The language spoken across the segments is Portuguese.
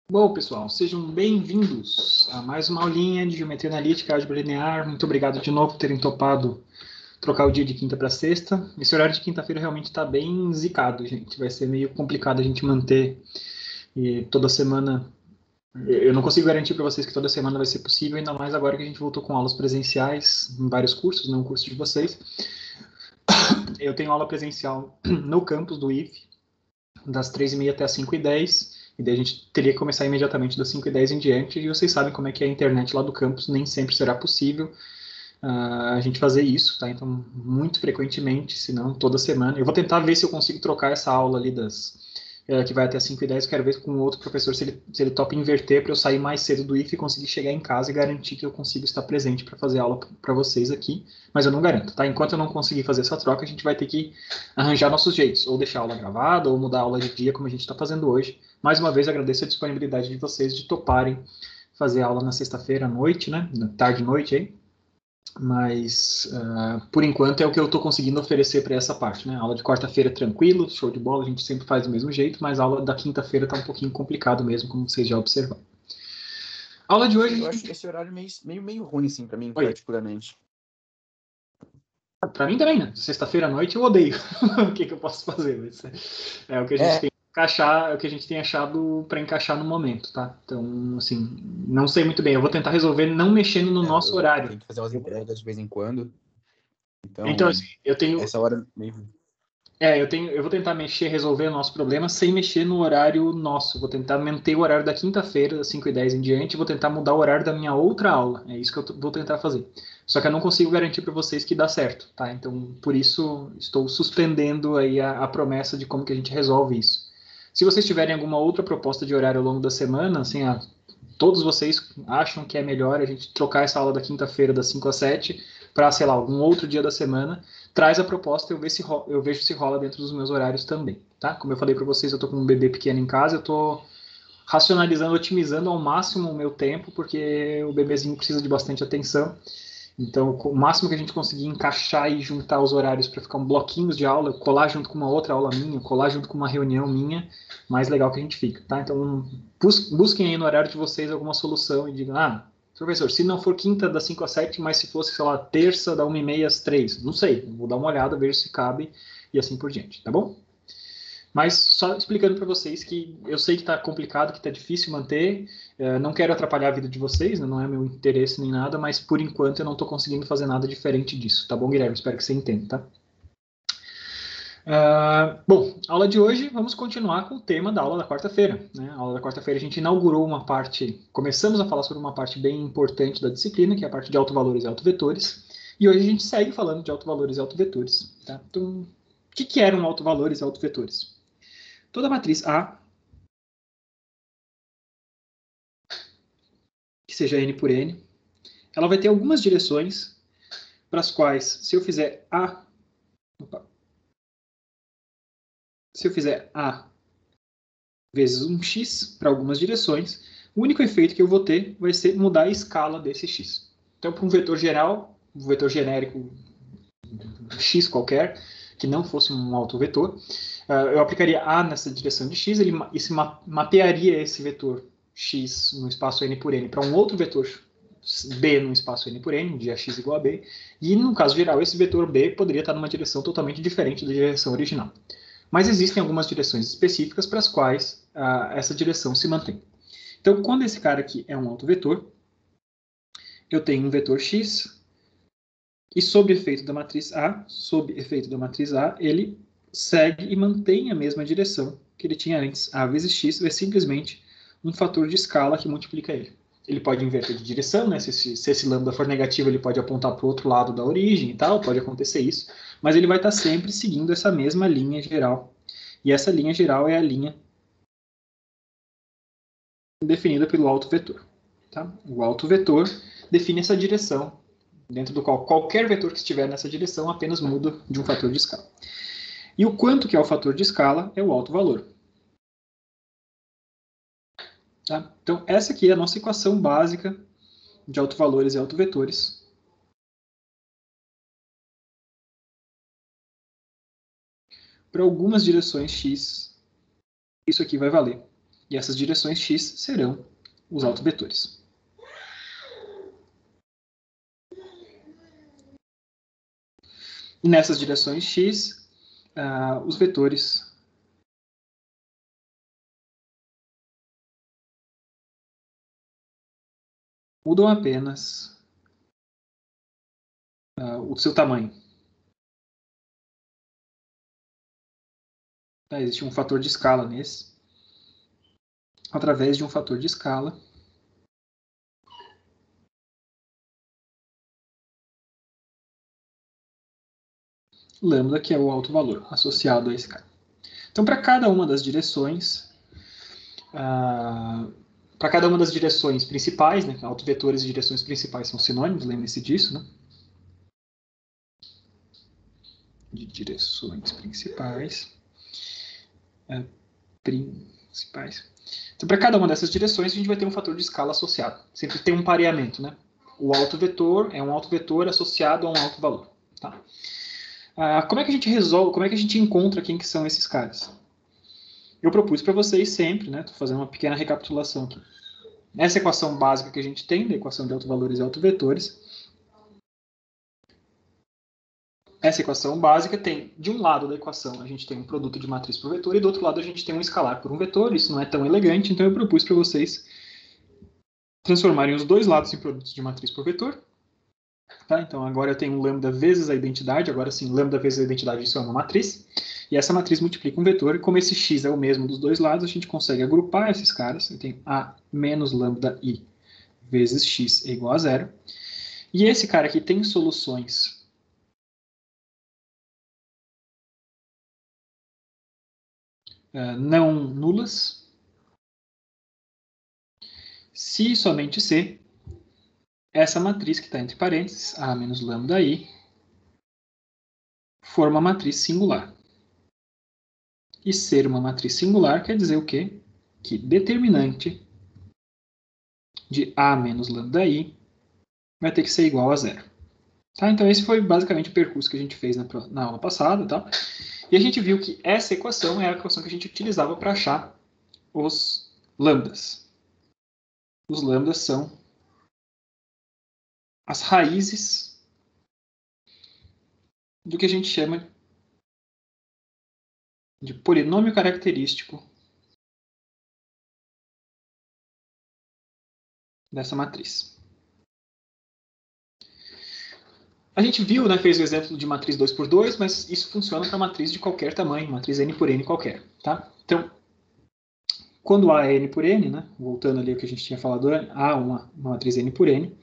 Bom, pessoal, sejam bem-vindos a mais uma aulinha de Geometria Analítica, Álgebra Linear. Muito obrigado de novo por terem topado trocar o dia de quinta para sexta. Esse horário de quinta-feira realmente está bem zicado, gente. Vai ser meio complicado a gente manter toda semana. Eu não consigo garantir para vocês que toda semana vai ser possível, ainda mais agora que a gente voltou com aulas presenciais em vários cursos, não o curso de vocês. Eu tenho aula presencial no campus do IF, das 3h30 até as 5h10, e daí a gente teria que começar imediatamente das 5h10 em diante, e vocês sabem como é que é a internet lá do campus, nem sempre será possível a gente fazer isso, tá? Então, muito frequentemente, se não toda semana. Eu vou tentar ver se eu consigo trocar essa aula ali que vai até as 5h10, quero ver com outro professor se ele topa inverter para eu sair mais cedo do IF e conseguir chegar em casa e garantir que eu consigo estar presente para fazer aula para vocês aqui, mas eu não garanto, tá? Enquanto eu não conseguir fazer essa troca, a gente vai ter que arranjar nossos jeitos, ou deixar a aula gravada, ou mudar a aula de dia, como a gente está fazendo hoje. Mais uma vez, agradeço a disponibilidade de vocês de toparem fazer aula na sexta-feira à noite, né? Tarde e noite aí. Mas, por enquanto, é o que eu estou conseguindo oferecer para essa parte, né? A aula de quarta-feira é tranquilo, show de bola, a gente sempre faz do mesmo jeito, mas a aula da quinta-feira está um pouquinho complicado mesmo, como vocês já observaram. A aula de hoje... Eu acho esse horário meio ruim, assim, para mim, Oi. particularmente. Para mim também, né? Sexta-feira à noite eu odeio. O que eu posso fazer? Mas é o que a gente tem que encaixar, é o que a gente tem achado para encaixar no momento, tá? Então, assim, não sei muito bem. Eu vou tentar resolver não mexendo no nosso Eu horário. tenho que fazer umas entregas de vez em quando. Então, Então, assim, eu tenho... essa hora meio... Eu vou tentar resolver o nosso problema sem mexer no horário nosso. Vou tentar manter o horário da quinta-feira, das 5h10 em diante, vou tentar mudar o horário da minha outra aula. É isso que eu vou tentar fazer. Só que eu não consigo garantir para vocês que dá certo, tá? Então, por isso, estou suspendendo aí a promessa de como que a gente resolve isso. Se vocês tiverem alguma outra proposta de horário ao longo da semana, assim, todos vocês acham que é melhor a gente trocar essa aula da quinta-feira das 5 às 7 para, sei lá, algum outro dia da semana, traz a proposta e eu vejo se rola dentro dos meus horários também, tá? Como eu falei para vocês, eu tô com um bebê pequeno em casa, eu tô racionalizando, otimizando ao máximo o meu tempo, porque o bebezinho precisa de bastante atenção. Então, o máximo que a gente conseguir encaixar e juntar os horários para ficar um bloquinhos de aula, colar junto com uma outra aula minha, colar junto com uma reunião minha, mais legal que a gente fica, tá? Então, busquem aí no horário de vocês alguma solução e digam, professor, se não for quinta das 5 às 7, mas se fosse, sei lá, terça da 1h30 às 3, não sei, vou dar uma olhada, ver se cabe e assim por diante, tá bom? Mas só explicando para vocês que eu sei que está complicado, que está difícil manter, não quero atrapalhar a vida de vocês, não é meu interesse nem nada, mas por enquanto eu não estou conseguindo fazer nada diferente disso, tá bom, Guilherme? Espero que você entenda, tá? Bom, aula de hoje, vamos continuar com o tema da aula da quarta-feira, né? A aula da quarta-feira a gente inaugurou uma parte, começamos a falar sobre uma parte bem importante da disciplina, que é a parte de autovalores e autovetores, e hoje a gente segue falando de autovalores e autovetores, tá? Então, o que eram autovalores e autovetores? Toda matriz A, que seja n por n, ela vai ter algumas direções para as quais, se eu fizer A vezes um x para algumas direções, o único efeito que eu vou ter vai ser mudar a escala desse x. Então, para um vetor geral, um vetor genérico x qualquer, que não fosse um autovetor, eu aplicaria A nessa direção de x, ele mapearia esse vetor x no espaço n por n para um outro vetor B no espaço n por n, onde x igual a b, e no caso geral, esse vetor B poderia estar numa direção totalmente diferente da direção original. Mas existem algumas direções específicas para as quais essa direção se mantém. Então, quando esse cara aqui é um autovetor, eu tenho um vetor x, e sob efeito da matriz A, ele segue e mantém a mesma direção que ele tinha antes. A vezes x é simplesmente um fator de escala que multiplica ele. Ele pode inverter de direção, né? Se esse lambda for negativo, ele pode apontar para o outro lado da origem e tal, pode acontecer isso, mas ele vai estar sempre seguindo essa mesma linha geral. E essa linha geral é a linha definida pelo autovetor. Tá? O autovetor define essa direção, dentro do qual qualquer vetor que estiver nessa direção apenas muda de um fator de escala. E o quanto que é o fator de escala é o autovalor. Tá? Então, essa aqui é a nossa equação básica de autovalores e autovetores. Para algumas direções x, isso aqui vai valer. E essas direções x serão os autovetores. E nessas direções x, os vetores mudam apenas o seu tamanho. Existe um fator de escala nesse. Através de um fator de escala, lambda, que é o alto valor associado a esse cara. Então, para cada uma das direções, principais, né, autovetores e direções principais são sinônimos, lembre-se disso, né? De direções principais. Então, para cada uma dessas direções, a gente vai ter um fator de escala associado. Sempre tem um pareamento, né? O autovetor é um autovetor associado a um alto valor. Tá? Como é que a gente resolve, como é que a gente encontra quem que são esses caras? Eu propus para vocês sempre, né? Estou fazendo uma pequena recapitulação aqui. Essa equação básica que a gente tem, da equação de autovalores e autovetores, essa equação básica tem, de um lado da equação, a gente tem um produto de matriz por vetor, e do outro lado a gente tem um escalar por um vetor. Isso não é tão elegante, então eu propus para vocês transformarem os dois lados em produtos de matriz por vetor. Tá? Então agora eu tenho lambda vezes a identidade, agora sim, lambda vezes a identidade, isso é uma matriz. E essa matriz multiplica um vetor, e como esse x é o mesmo dos dois lados, a gente consegue agrupar esses caras. Eu tenho a menos lambda i vezes x é igual a zero. E esse cara aqui tem soluções não nulas, se somente se essa matriz que está entre parênteses, a menos lambda i, for uma matriz singular. E ser uma matriz singular quer dizer o quê? Que determinante de a menos lambda i vai ter que ser igual a zero. Tá? Então esse foi basicamente o percurso que a gente fez na aula passada. Tá? E a gente viu que essa equação é a equação que a gente utilizava para achar os lambdas. Os lambdas são as raízes do que a gente chama de polinômio característico dessa matriz. A gente viu, né, fez o exemplo de matriz 2 por 2, mas isso funciona para matriz de qualquer tamanho, matriz n por n qualquer. Tá? Então, quando A é n por n, né, voltando ali ao que a gente tinha falado, A é uma matriz n por n,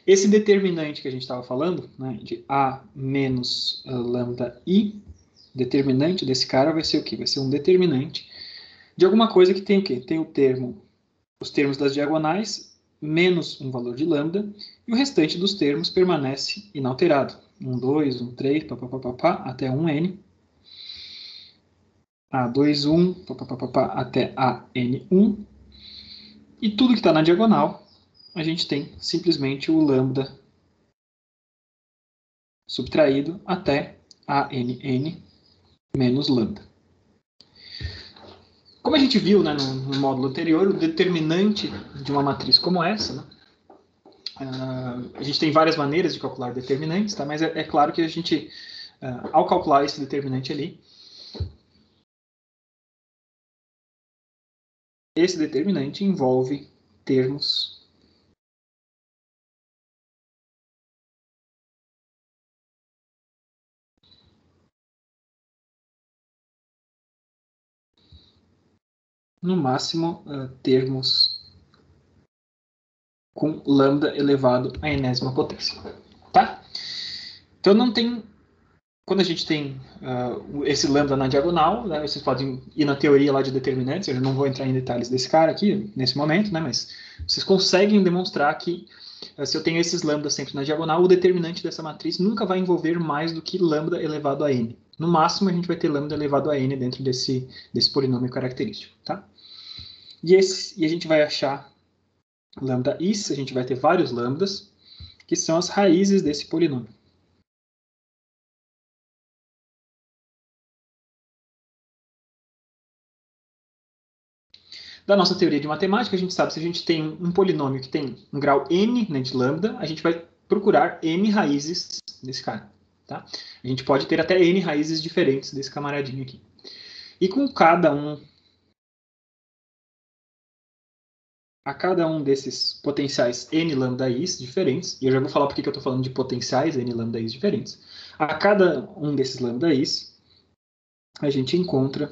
esse determinante que a gente estava falando, né, de A menos lambda i, determinante desse cara vai ser o quê? Vai ser um determinante de alguma coisa que tem o quê? Tem os termos das diagonais menos um valor de lambda, e o restante dos termos permanece inalterado. 1, 2, 1, 3, papapá, até 1n. A2, 1, papapá, até AN1. E tudo que está na diagonal, a gente tem simplesmente o lambda subtraído até ANN menos lambda. Como a gente viu, né, no módulo anterior, o determinante de uma matriz como essa, né, a gente tem várias maneiras de calcular determinantes, tá? Mas é claro que a gente, ao calcular esse determinante ali, esse determinante envolve termos no máximo termos com lambda elevado à enésima potência. Tá? Então não tem. Quando a gente tem esse lambda na diagonal, né, vocês podem ir na teoria lá de determinantes, eu não vou entrar em detalhes desse cara aqui, nesse momento, né, mas vocês conseguem demonstrar que se eu tenho esses lambdas sempre na diagonal, o determinante dessa matriz nunca vai envolver mais do que lambda elevado a n. No máximo, a gente vai ter lambda elevado a n dentro desse polinômio característico. Tá? E a gente vai achar lambda is, a gente vai ter vários lambdas, que são as raízes desse polinômio. Da nossa teoria de matemática, a gente sabe que se a gente tem um polinômio que tem um grau n, né, de lambda, a gente vai procurar n raízes desse cara. Tá? A gente pode ter até n raízes diferentes desse camaradinho aqui. E com cada um desses potenciais n lambda-i's diferentes, e eu já vou falar porque que eu estou falando de potenciais n lambda-i's diferentes, a cada um desses lambda-i's, a gente encontra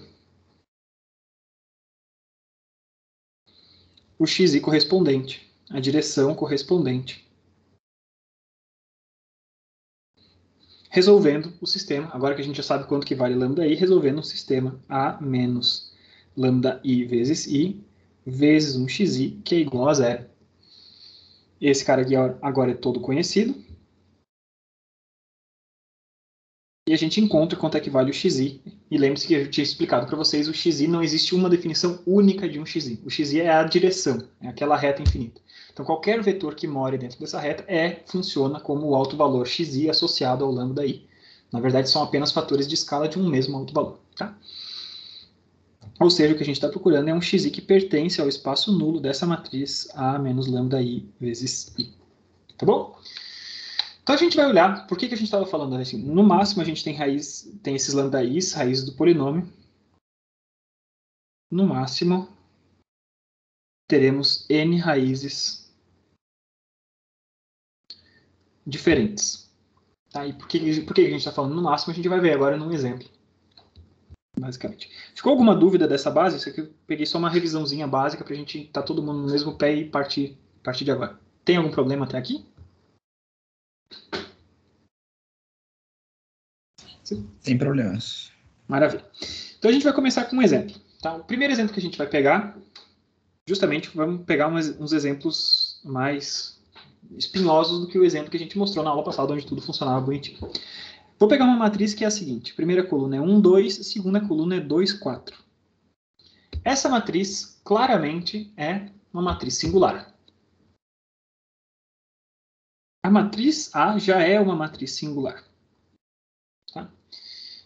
o xi correspondente, a direção correspondente, resolvendo o sistema, agora que a gente já sabe quanto que vale lambda-i, resolvendo o sistema a menos lambda-i vezes i, vezes um xi, que é igual a zero. Esse cara aqui agora é todo conhecido. E a gente encontra quanto é que vale o xi. E lembre-se que eu tinha explicado para vocês, o xi não existe uma definição única de um xi. O xi é a direção, é aquela reta infinita. Então, qualquer vetor que more dentro dessa reta funciona como o alto valor xi associado ao lambda-i. Na verdade, são apenas fatores de escala de um mesmo alto valor. Tá? Ou seja, o que a gente está procurando é um xi que pertence ao espaço nulo dessa matriz A menos lambda-i vezes i. Tá bom? Então a gente vai olhar, por que a gente estava falando assim? No máximo a gente tem esses lambda-i's, raízes do polinômio. No máximo teremos n raízes diferentes. Tá? E por que a gente está falando no máximo? A gente vai ver agora num exemplo. Basicamente. Ficou alguma dúvida dessa base? Isso aqui eu peguei só uma revisãozinha básica para a gente estar todo mundo no mesmo pé e partir de agora. Tem algum problema até aqui? Sem problemas. Maravilha. Então a gente vai começar com um exemplo. Tá? O primeiro exemplo que a gente vai pegar, justamente vamos pegar uns exemplos mais espinhosos do que o exemplo que a gente mostrou na aula passada, onde tudo funcionava bonitinho. Vou pegar uma matriz que é a seguinte. Primeira coluna é 1, 2, segunda coluna é 2, 4. Essa matriz, claramente, é uma matriz singular. A matriz A já é uma matriz singular. Tá?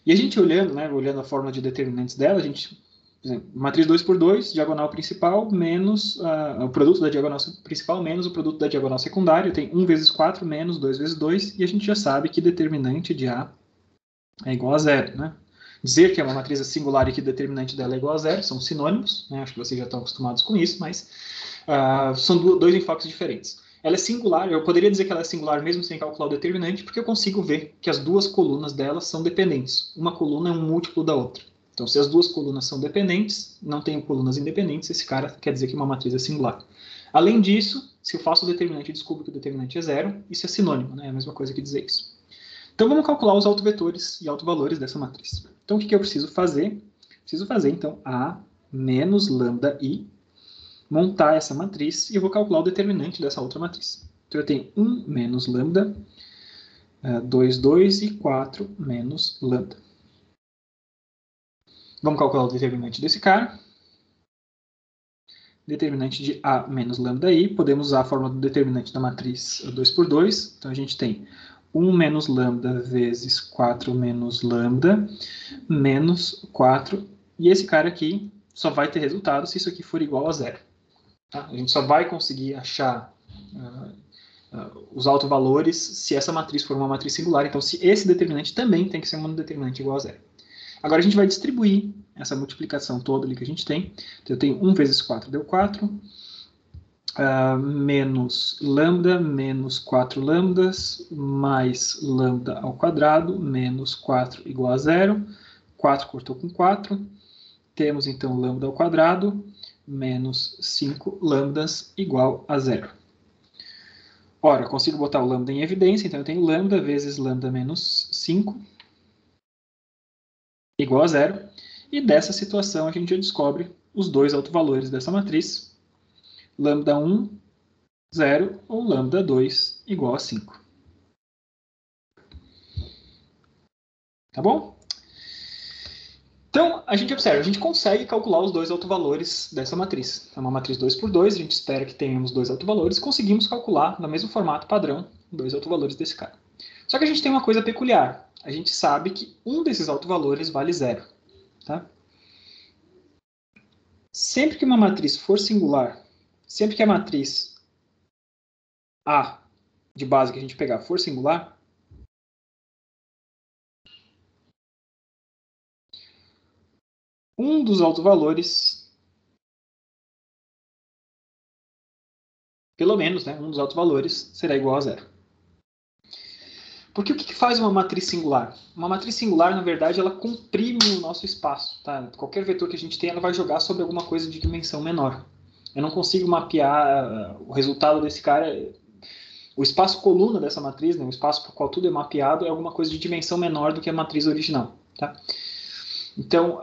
E a gente olhando, né, olhando a fórmula de determinantes dela, a gente, por exemplo, matriz 2 por 2, diagonal principal, menos o produto da diagonal principal, menos o produto da diagonal secundária, tem 1 vezes 4, menos 2 vezes 2, e a gente já sabe que determinante de A é igual a zero. Né? Dizer que é uma matriz singular e que o determinante dela é igual a zero são sinônimos, né? Acho que vocês já estão acostumados com isso, mas são dois enfoques diferentes. Ela é singular, eu poderia dizer que ela é singular mesmo sem calcular o determinante, porque eu consigo ver que as duas colunas dela são dependentes. Uma coluna é um múltiplo da outra. Então, se as duas colunas são dependentes, não tenho colunas independentes, esse cara quer dizer que uma matriz é singular. Além disso, se eu faço o determinante e descubro que o determinante é zero, isso é sinônimo, né? É a mesma coisa que dizer isso. Então, vamos calcular os autovetores e autovalores dessa matriz. Então, o que eu preciso fazer? Preciso fazer, então, A menos lambda-i, montar essa matriz, e eu vou calcular o determinante dessa outra matriz. Então, eu tenho 1 menos lambda, 2, 2 e 4 menos lambda. Vamos calcular o determinante desse cara. Determinante de A menos lambda-i. Podemos usar a fórmula do determinante da matriz 2 por 2. Então, a gente tem 1 menos lambda vezes 4 menos lambda, menos 4. E esse cara aqui só vai ter resultado se isso aqui for igual a zero. Tá? A gente só vai conseguir achar os autovalores se essa matriz for uma matriz singular. Então, se esse determinante também tem que ser um determinante igual a zero. Agora, a gente vai distribuir essa multiplicação toda ali que a gente tem. Então, eu tenho 1 vezes 4 deu 4. Menos lambda, menos 4 lambdas, mais lambda ao quadrado, menos 4 igual a zero. 4 cortou com 4. Temos, então, lambda ao quadrado, menos 5 lambdas igual a zero. Ora, eu consigo botar o lambda em evidência, então eu tenho lambda vezes lambda menos 5 igual a zero. E dessa situação a gente já descobre os dois autovalores dessa matriz. Lambda 1, 0, ou lambda 2 igual a 5. Tá bom? Então, a gente observa, a gente consegue calcular os dois autovalores dessa matriz. É uma matriz 2 por 2, a gente espera que tenhamos dois autovalores, conseguimos calcular, no mesmo formato padrão, dois autovalores desse cara. Só que a gente tem uma coisa peculiar. A gente sabe que um desses autovalores vale zero. Tá? Sempre que uma matriz for singular, sempre que a matriz A de base que a gente pegar for singular, um dos autovalores, pelo menos, né, um dos autovalores será igual a zero. Porque o que faz uma matriz singular? Uma matriz singular, na verdade, ela comprime o nosso espaço. Tá? Qualquer vetor que a gente tem, ela vai jogar sobre alguma coisa de dimensão menor. Eu não consigo mapear o resultado desse cara. O espaço coluna dessa matriz, né, o espaço por qual tudo é mapeado, é alguma coisa de dimensão menor do que a matriz original. Tá? Então,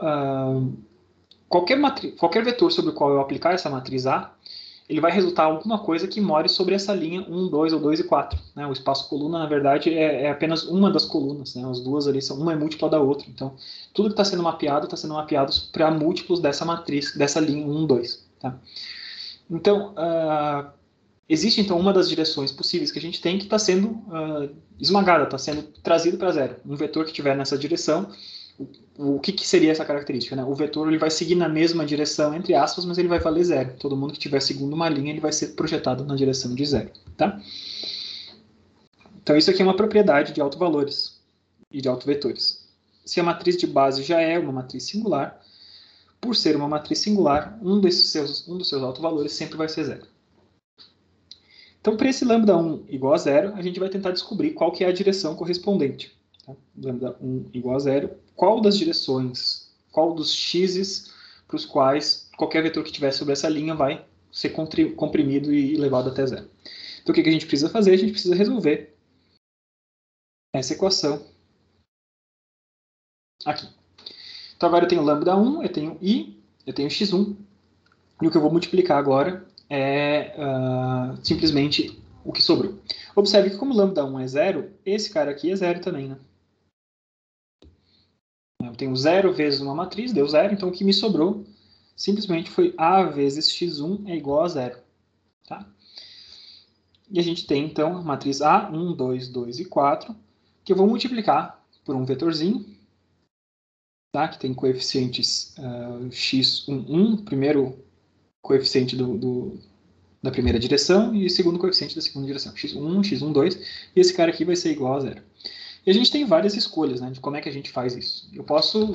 qualquer vetor sobre o qual eu aplicar essa matriz A, ele vai resultar alguma coisa que more sobre essa linha 1, 2 ou 2 e 4. Né? O espaço coluna, na verdade, é apenas uma das colunas. Né? As duas ali, uma é múltipla da outra. Então, tudo que está sendo mapeado para múltiplos dessa matriz, dessa linha 1, 2. Tá? Então, existe então uma das direções possíveis que a gente tem que está sendo esmagada, está sendo trazido para zero. Um vetor que estiver nessa direção, o que seria essa característica? Né? O vetor ele vai seguir na mesma direção, entre aspas, mas ele vai valer zero. Todo mundo que estiver seguindo uma linha, ele vai ser projetado na direção de zero. Tá? Então, isso aqui é uma propriedade de autovalores e de autovetores. Se a matriz de base já é uma matriz singular, por ser uma matriz singular, um dos seus autovalores sempre vai ser zero. Então, para esse lambda 1 igual a zero, a gente vai tentar descobrir qual que é a direção correspondente. Tá? Lambda 1 igual a zero, qual das direções, qual dos x's para os quais qualquer vetor que estiver sobre essa linha vai ser comprimido e levado até zero. Então, o que a gente precisa fazer? A gente precisa resolver essa equação aqui. Então, agora eu tenho lambda 1, eu tenho i, eu tenho x1, e o que eu vou multiplicar agora é simplesmente o que sobrou. Observe que como lambda 1 é zero, esse cara aqui é zero também, né? Eu tenho zero vezes uma matriz, deu zero, então o que me sobrou simplesmente foi a vezes x1 é igual a zero. Tá? E a gente tem, então, a matriz A, 1, 2, 2 e 4, que eu vou multiplicar por um vetorzinho, tá? Que tem coeficientes x1, 1, primeiro coeficiente da primeira direção e segundo coeficiente da segunda direção, x1, x1, 2, e esse cara aqui vai ser igual a zero. E a gente tem várias escolhas, né, de como é que a gente faz isso. Eu posso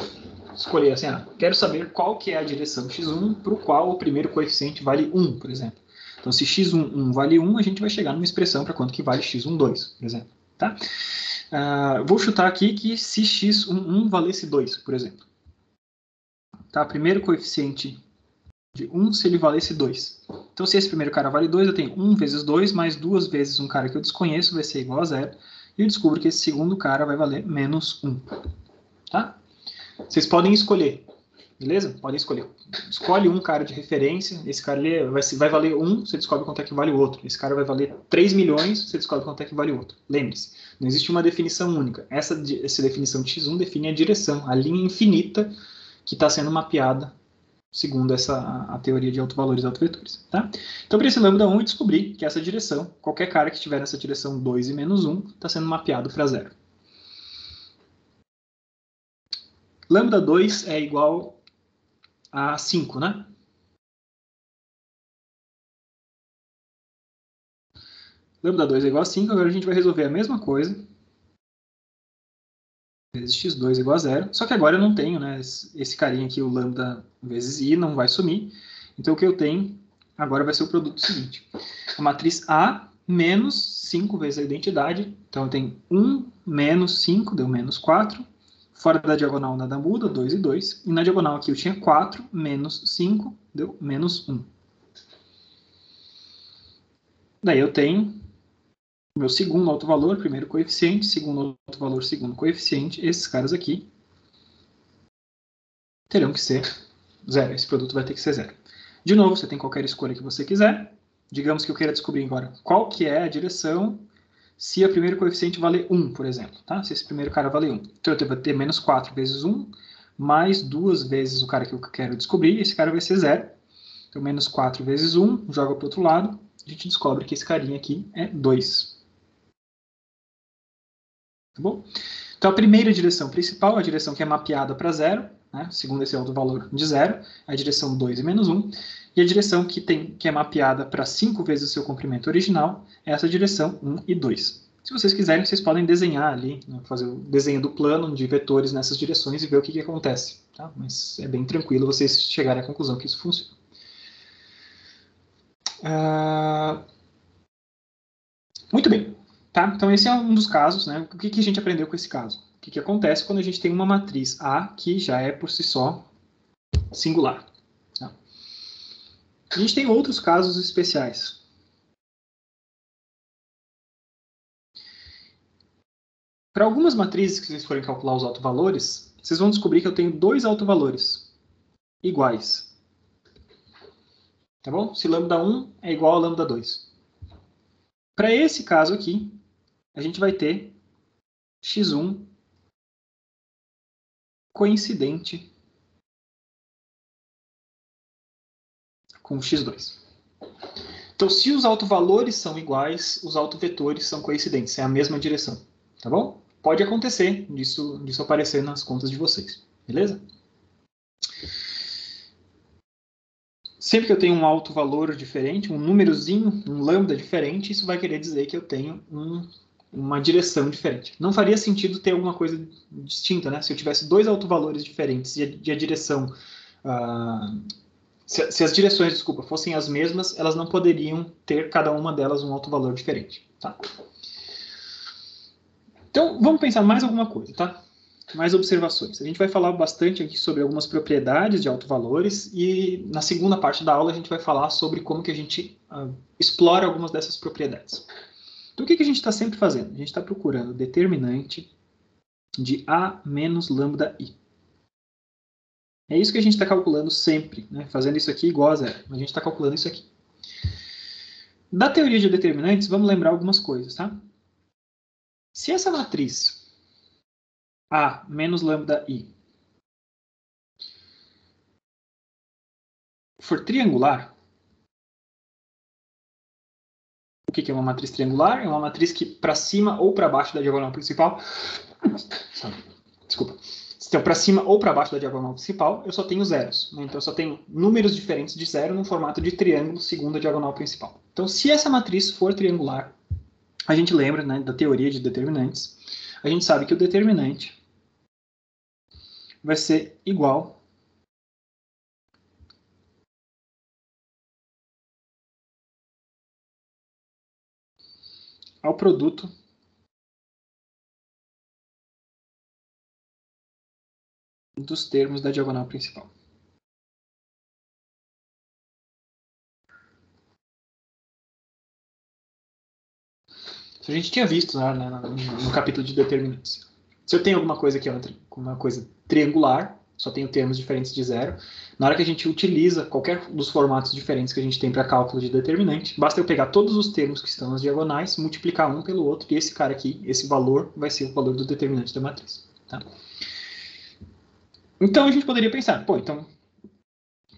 escolher assim, quero saber qual que é a direção x1 para o qual o primeiro coeficiente vale 1, por exemplo. Então, se x1, 1 vale 1, a gente vai chegar numa expressão para quanto que vale x1, 2, por exemplo. Tá? Vou chutar aqui que se x1, 1 valesse 2, por exemplo. Tá? Primeiro coeficiente de 1 se ele valesse 2. Então, se esse primeiro cara vale 2, eu tenho 1 vezes 2 mais 2 vezes um cara que eu desconheço, vai ser igual a 0. E eu descubro que esse segundo cara vai valer menos 1. Tá? Vocês podem escolher, beleza? Podem escolher. Escolhe um cara de referência, esse cara ali vai valer 1, você descobre quanto é que vale o outro. Esse cara vai valer 3 milhões, você descobre quanto é que vale o outro. Lembre-se, não existe uma definição única. Essa definição de x1 define a direção, a linha infinita que está sendo mapeada segundo a teoria de autovalores e autovetores. Tá? Então, para esse lambda 1, eu descobri que essa direção, qualquer cara que estiver nessa direção 2 e menos 1, está sendo mapeado para 0. Lambda 2 é igual a 5, né? Lambda 2 é igual a 5, agora a gente vai resolver a mesma coisa. Vezes x2 igual a 0. Só que agora eu não tenho, né? Esse carinha aqui, o lambda vezes i, não vai sumir. Então, o que eu tenho agora vai ser o produto seguinte. A matriz A menos 5 vezes a identidade. Então, eu tenho 1 menos 5, deu menos 4. Fora da diagonal nada muda, 2 e 2. E na diagonal aqui eu tinha 4 menos 5, deu menos 1. Daí eu tenho meu segundo autovalor, primeiro coeficiente, segundo autovalor, segundo coeficiente. Esses caras aqui terão que ser zero. Esse produto vai ter que ser zero. De novo, você tem qualquer escolha que você quiser. Digamos que eu queira descobrir agora qual que é a direção se o primeiro coeficiente vale 1, por exemplo. Tá? Se esse primeiro cara vale 1. Então, eu vou ter menos 4 vezes 1, mais 2 vezes o cara que eu quero descobrir. Esse cara vai ser zero. Então, menos 4 vezes 1, joga para o outro lado. A gente descobre que esse carinha aqui é 2. Tá bom? Então, a primeira direção principal, a direção que é mapeada para 0, né, segundo esse autovalor de 0, a direção 2 e menos 1, e a direção que é mapeada para 5 vezes o seu comprimento original é essa direção 1 e 2. Se vocês quiserem, vocês podem desenhar ali, né, fazer o desenho do plano de vetores nessas direções e ver o que acontece. Tá? Mas é bem tranquilo vocês chegarem à conclusão que isso funciona. Muito bem. Tá? Então, esse é um dos casos. Né? O que a gente aprendeu com esse caso? O que acontece quando a gente tem uma matriz A que já é, por si só, singular. Tá? A gente tem outros casos especiais. Para algumas matrizes que vocês forem calcular os autovalores, vocês vão descobrir que eu tenho dois autovalores iguais. Tá bom? Se lambda 1 é igual a lambda 2. Para esse caso aqui, a gente vai ter x1 coincidente com x2. Então, se os autovalores são iguais, os autovetores são coincidentes, é a mesma direção. Tá bom? Pode acontecer disso aparecer nas contas de vocês. Beleza? Sempre que eu tenho um autovalor diferente, um númerozinho, um lambda diferente, isso vai querer dizer que eu tenho uma direção diferente. Não faria sentido ter alguma coisa distinta, né? Se eu tivesse dois autovalores diferentes e a direção... se as direções, desculpa, fossem as mesmas, elas não poderiam ter cada uma delas um autovalor diferente. Tá? Então, vamos pensar mais alguma coisa, tá? Mais observações. A gente vai falar bastante aqui sobre algumas propriedades de autovalores e na segunda parte da aula a gente vai falar sobre como que a gente explora algumas dessas propriedades. Então, o que a gente está sempre fazendo? A gente está procurando determinante de A menos lambda I. É isso que a gente está calculando sempre, né? Fazendo isso aqui igual a zero. A gente está calculando isso aqui. Da teoria de determinantes, vamos lembrar algumas coisas, tá? Se essa matriz A menos lambda I for triangular, o que é uma matriz triangular? É uma matriz que para cima ou para baixo da diagonal principal... Desculpa. Então, para cima ou para baixo da diagonal principal, eu só tenho zeros. Né? Então, eu só tenho números diferentes de zero no formato de triângulo segundo a diagonal principal. Então, se essa matriz for triangular, a gente lembra, né, da teoria de determinantes. A gente sabe que o determinante vai ser igual ao produto dos termos da diagonal principal. Isso a gente tinha visto, né, no capítulo de determinantes. Se eu tenho alguma coisa que é uma coisa triangular, só tenho termos diferentes de zero, na hora que a gente utiliza qualquer dos formatos diferentes que a gente tem para cálculo de determinante, basta eu pegar todos os termos que estão nas diagonais, multiplicar um pelo outro, e esse cara aqui, esse valor, vai ser o valor do determinante da matriz. Tá? Então a gente poderia pensar, pô, então,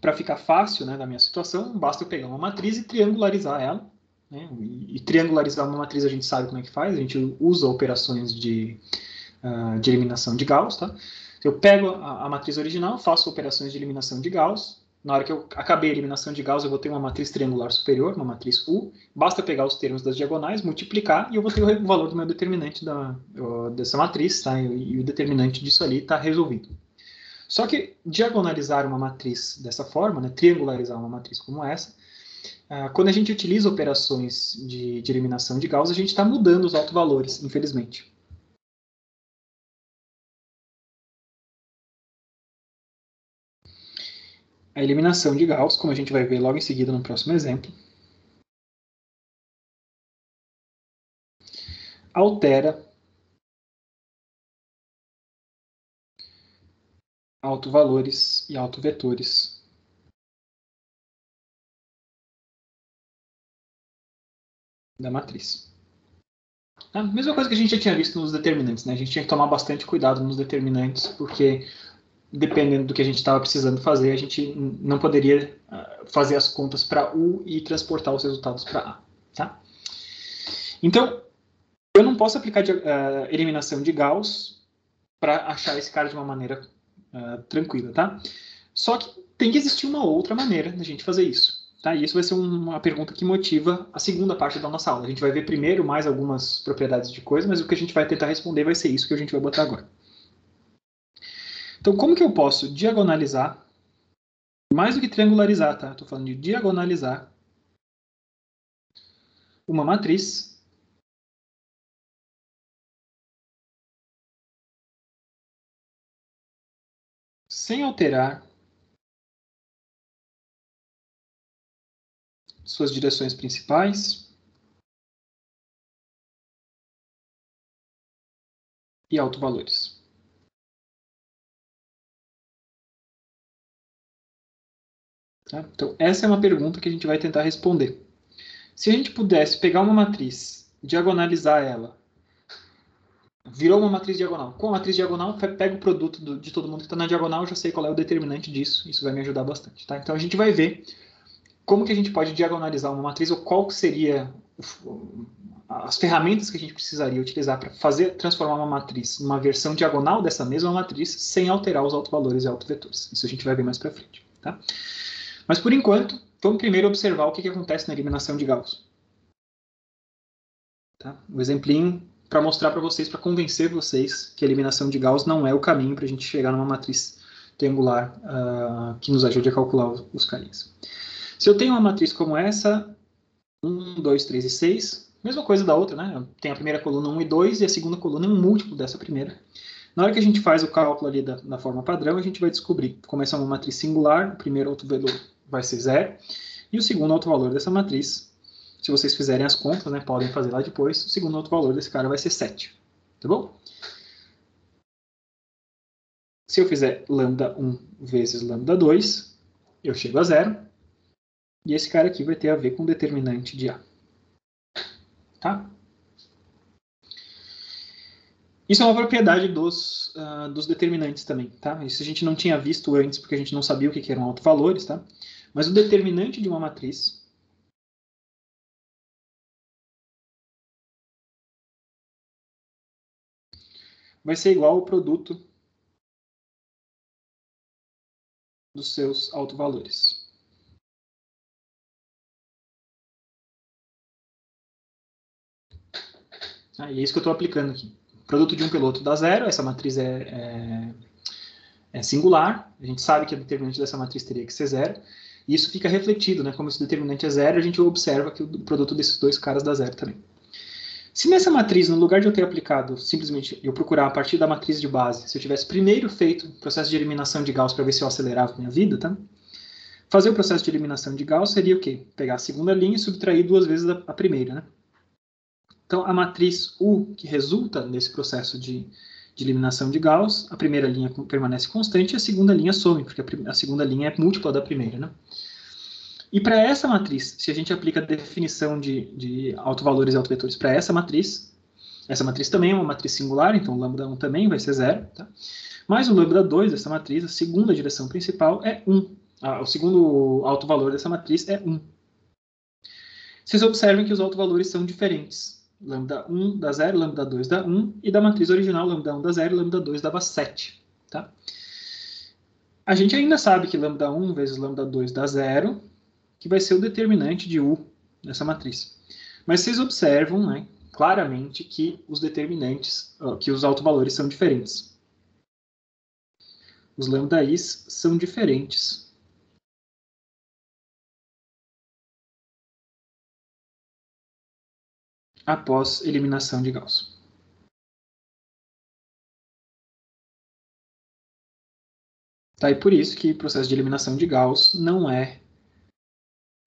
para ficar fácil, né, da minha situação, basta eu pegar uma matriz e triangularizar ela. Né? E triangularizar uma matriz a gente sabe como é que faz, a gente usa operações de eliminação de Gauss. Tá? Eu pego a matriz original, faço operações de eliminação de Gauss. Na hora que eu acabei a eliminação de Gauss, eu vou ter uma matriz triangular superior, uma matriz U. Basta pegar os termos das diagonais, multiplicar, e eu vou ter o valor do meu determinante dessa matriz, tá? E o determinante disso ali está resolvido. Só que diagonalizar uma matriz dessa forma, né, triangularizar uma matriz como essa, quando a gente utiliza operações de eliminação de Gauss, a gente está mudando os autovalores, infelizmente. A eliminação de Gauss, como a gente vai ver logo em seguida no próximo exemplo, altera autovalores e autovetores da matriz. A mesma coisa que a gente já tinha visto nos determinantes, né? A gente tinha que tomar bastante cuidado nos determinantes, porque dependendo do que a gente estava precisando fazer, a gente não poderia fazer as contas para U e transportar os resultados para A. Tá? Então, eu não posso aplicar eliminação de Gauss para achar esse cara de uma maneira tranquila, tá? Só que tem que existir uma outra maneira da gente fazer isso. Tá? E isso vai ser uma pergunta que motiva a segunda parte da nossa aula. A gente vai ver primeiro mais algumas propriedades de coisa, mas o que a gente vai tentar responder vai ser isso que a gente vai botar agora. Então, como que eu posso diagonalizar, mais do que triangularizar, tá? Estou falando de diagonalizar uma matriz sem alterar suas direções principais e autovalores. Tá? Então, essa é uma pergunta que a gente vai tentar responder. Se a gente pudesse pegar uma matriz, diagonalizar ela, virou uma matriz diagonal. Com a matriz diagonal, pega o produto de todo mundo que está na diagonal, eu já sei qual é o determinante disso, isso vai me ajudar bastante. Tá? Então, a gente vai ver como que a gente pode diagonalizar uma matriz, ou qual que seria as ferramentas que a gente precisaria utilizar para transformar uma matriz numa versão diagonal dessa mesma matriz, sem alterar os autovalores e autovetores. Isso a gente vai ver mais para frente. Tá? Mas, por enquanto, vamos primeiro observar o que acontece na eliminação de Gauss. Tá? Um exemplinho para mostrar para vocês, para convencer vocês que a eliminação de Gauss não é o caminho para a gente chegar numa matriz triangular que nos ajude a calcular os carinhos. Se eu tenho uma matriz como essa, 1, 2, 3 e 6, mesma coisa da outra, né? Tem a primeira coluna 1 e 2 e a segunda coluna é um múltiplo dessa primeira. Na hora que a gente faz o cálculo ali da forma padrão, a gente vai descobrir como essa é uma matriz singular, o primeiro autovalor vai ser 0, e o segundo autovalor dessa matriz, se vocês fizerem as contas, né, podem fazer lá depois, o segundo autovalor desse cara vai ser 7. Tá bom? Se eu fizer lambda 1 vezes lambda 2, eu chego a 0, e esse cara aqui vai ter a ver com o determinante de A. Tá? Isso é uma propriedade dos determinantes também, tá? Isso a gente não tinha visto antes, porque a gente não sabia o que eram autovalores, tá? Mas o determinante de uma matriz vai ser igual ao produto dos seus autovalores. E é isso que eu estou aplicando aqui. O produto de um pelo outro dá 0, essa matriz é singular, a gente sabe que o determinante dessa matriz teria que ser 0, e isso fica refletido, né? Como esse determinante é 0, a gente observa que o produto desses dois caras dá 0 também. Se nessa matriz, no lugar de eu ter aplicado, simplesmente eu procurar a partir da matriz de base, se eu tivesse primeiro feito o processo de eliminação de Gauss para ver se eu acelerava a minha vida, tá? Fazer o processo de eliminação de Gauss seria o quê? Pegar a segunda linha e subtrair duas vezes a primeira, né? Então, a matriz U, que resulta nesse processo de eliminação de Gauss, a primeira linha permanece constante e a segunda linha some, porque a segunda linha é múltipla da primeira, né? E para essa matriz, se a gente aplica a definição de autovalores e autovetores para essa matriz também é uma matriz singular, então o lambda 1 também vai ser 0, tá? Mas o lambda 2 dessa matriz, a segunda direção principal é 1. O segundo autovalor dessa matriz é 1. Vocês observem que os autovalores são diferentes. Lambda 1 dá 0, lambda 2 dá 1, e da matriz original, lambda 1 dá 0, lambda 2 dava 7. Tá? A gente ainda sabe que lambda 1 vezes lambda 2 dá 0, que vai ser o determinante de U nessa matriz. Mas vocês observam, né, claramente que os determinantes, que os autovalores são diferentes. Os lambda i's são diferentes após eliminação de Gauss. Tá? E por isso que o processo de eliminação de Gauss não é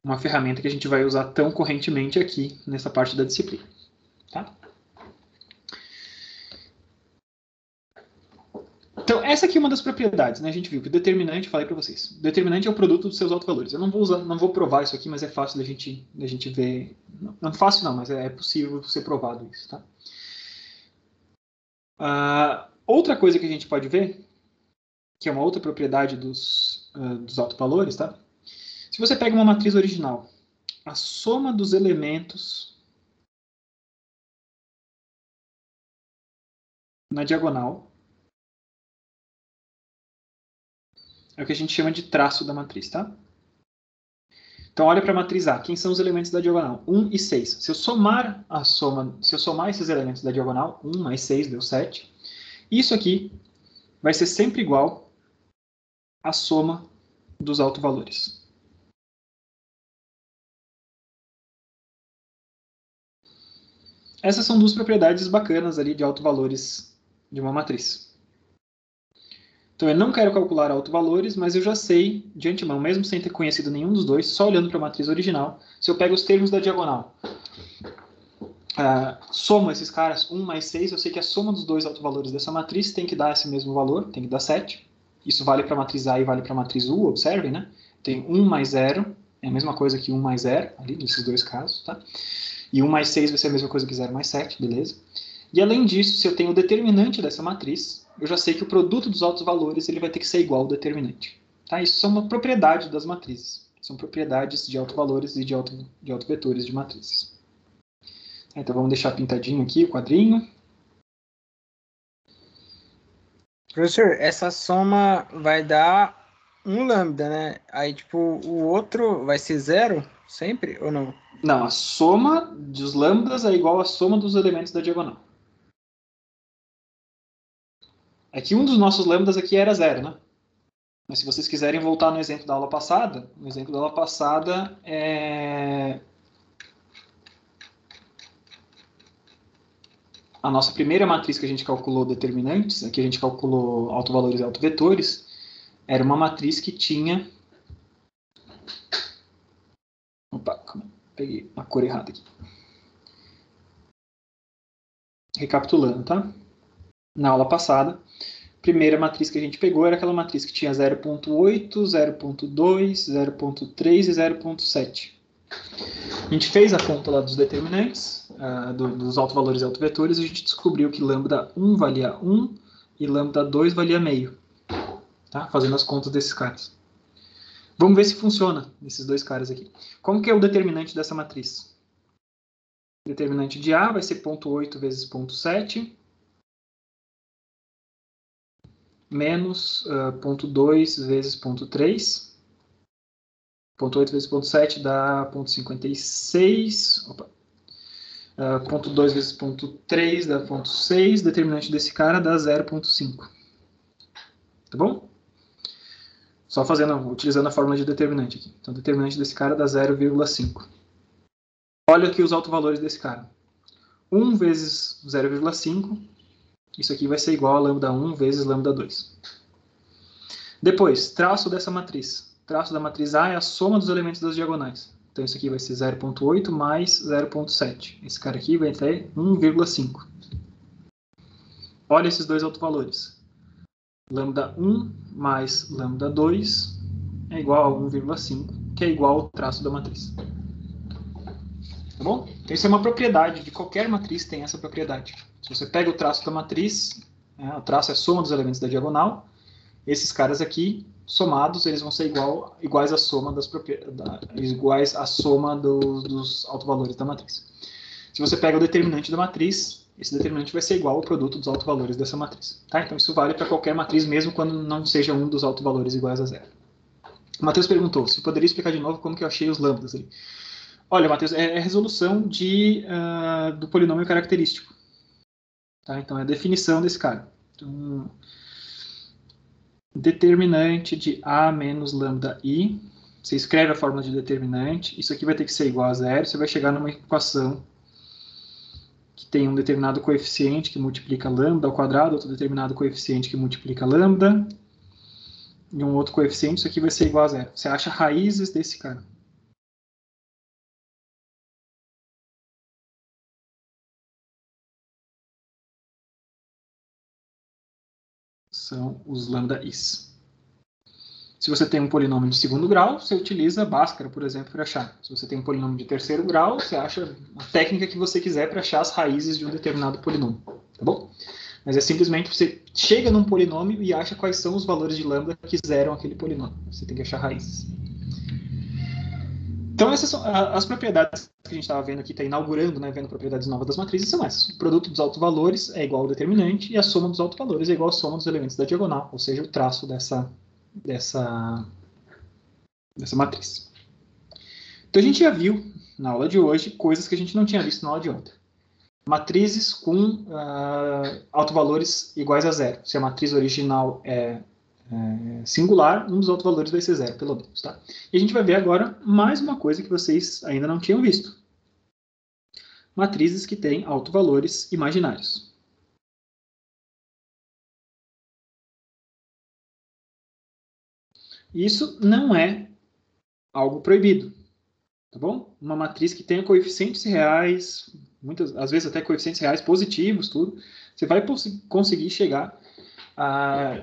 uma ferramenta que a gente vai usar tão correntemente aqui nessa parte da disciplina. Tá? Então, essa aqui é uma das propriedades, né? A gente viu que o determinante, falei para vocês, o determinante é o produto dos seus autovalores. Eu não vou provar isso aqui, mas é fácil da gente ver. Não fácil não, mas é possível ser provado isso, tá? Outra coisa que a gente pode ver, que é uma outra propriedade dos autovalores, tá? Se você pega uma matriz original, a soma dos elementos na diagonal é o que a gente chama de traço da matriz, tá? Então, olha para a matriz A. Quem são os elementos da diagonal? 1 e 6. Se eu somar esses elementos da diagonal, 1 mais 6 deu 7. Isso aqui vai ser sempre igual à soma dos autovalores. Essas são duas propriedades bacanas ali de autovalores de uma matriz. Então, eu não quero calcular autovalores, mas eu já sei, de antemão, mesmo sem ter conhecido nenhum dos dois, só olhando para a matriz original, se eu pego os termos da diagonal, somo esses caras, 1 mais 6, eu sei que a soma dos dois autovalores dessa matriz tem que dar esse mesmo valor, tem que dar 7. Isso vale para a matriz A e vale para a matriz U, observem, né? Tem 1 mais 0, é a mesma coisa que 1 mais 0, ali, nesses dois casos, tá? E 1 mais 6 vai ser a mesma coisa que 0 mais 7, beleza? E além disso, se eu tenho o determinante dessa matriz, eu já sei que o produto dos autovalores ele vai ter que ser igual ao determinante. Tá? Isso são uma propriedade das matrizes. São propriedades de autovalores e de autovetores de matrizes. Então vamos deixar pintadinho aqui o quadrinho. Professor, essa soma vai dar um lambda, né? Aí, tipo, o outro vai ser 0 sempre ou não? Não, a soma dos lambdas é igual à soma dos elementos da diagonal. É que um dos nossos lambdas aqui era 0, né? Mas se vocês quiserem voltar no exemplo da aula passada, no exemplo da aula passada a nossa primeira matriz que a gente calculou determinantes, aqui a gente calculou autovalores e autovetores, era uma matriz que tinha... Opa, peguei a cor errada aqui. Recapitulando, tá? Na aula passada, a primeira matriz que a gente pegou era aquela matriz que tinha 0.8, 0.2, 0.3 e 0.7. A gente fez a conta lá dos determinantes, dos autovalores e autovetores, e a gente descobriu que lambda 1 valia 1 e lambda 2 valia meio. Tá? Fazendo as contas desses caras. Vamos ver se funciona esses dois caras aqui. Como que é o determinante dessa matriz? O determinante de A vai ser 0.8 vezes 0.7 menos 0.2 vezes 0.3. 0.8 vezes 0.7 dá 0.56. Opa. 0.2 vezes 0.3 dá 0.6. Determinante desse cara dá 0.5. Tá bom? Só utilizando a fórmula de determinante aqui. Então, o determinante desse cara dá 0,5. Olha aqui os autovalores desse cara. 1 vezes 0,5. Isso aqui vai ser igual a lambda 1 vezes lambda 2. Depois, traço dessa matriz. Traço da matriz A é a soma dos elementos das diagonais. Então, isso aqui vai ser 0.8 mais 0.7. Esse cara aqui vai ter 1,5. Olha esses dois autovalores. Lambda 1 mais lambda 2 é igual a 1,5, que é igual ao traço da matriz. Tá bom? Então, isso é uma propriedade. De qualquer matriz tem essa propriedade. Se você pega o traço da matriz, o traço é a soma dos elementos da diagonal, esses caras aqui, somados, eles vão ser iguais à soma dos autovalores da matriz. Se você pega o determinante da matriz, esse determinante vai ser igual ao produto dos autovalores dessa matriz. Tá? Então, isso vale para qualquer matriz, mesmo quando não seja um dos autovalores iguais a 0. O Matheus perguntou se poderia explicar de novo como que eu achei os lambdas ali. Olha, Matheus, é a resolução do polinômio característico. Tá? Então, é a definição desse cara. Então, determinante de A menos lambda I. Você escreve a fórmula de determinante. Isso aqui vai ter que ser igual a 0. Você vai chegar numa equação que tem um determinado coeficiente que multiplica lambda ao quadrado, outro determinado coeficiente que multiplica lambda, e um outro coeficiente, isso aqui vai ser igual a 0. Você acha raízes desse cara. São os lambda-is. Se você tem um polinômio de segundo grau, você utiliza Bhaskara, por exemplo, para achar. Se você tem um polinômio de terceiro grau, você acha a técnica que você quiser para achar as raízes de um determinado polinômio. Tá bom? Mas é simplesmente você chega num polinômio e acha quais são os valores de lambda que zeram aquele polinômio. Você tem que achar raízes. Então, essas são as propriedades que a gente estava vendo aqui, está inaugurando, né, vendo propriedades novas das matrizes, são essas. O produto dos autovalores é igual ao determinante e a soma dos autovalores é igual à soma dos elementos da diagonal, ou seja, o traço dessa dessa matriz. Então, a gente já viu, na aula de hoje, coisas que a gente não tinha visto na aula de ontem. Matrizes com autovalores iguais a zero. Se a matriz original é singular, um dos autovalores vai ser zero, pelo menos. Tá? E a gente vai ver agora mais uma coisa que vocês ainda não tinham visto. Matrizes que têm autovalores imaginários. Isso não é algo proibido, tá bom? Uma matriz que tenha coeficientes reais, às vezes até coeficientes reais positivos, tudo, você vai conseguir chegar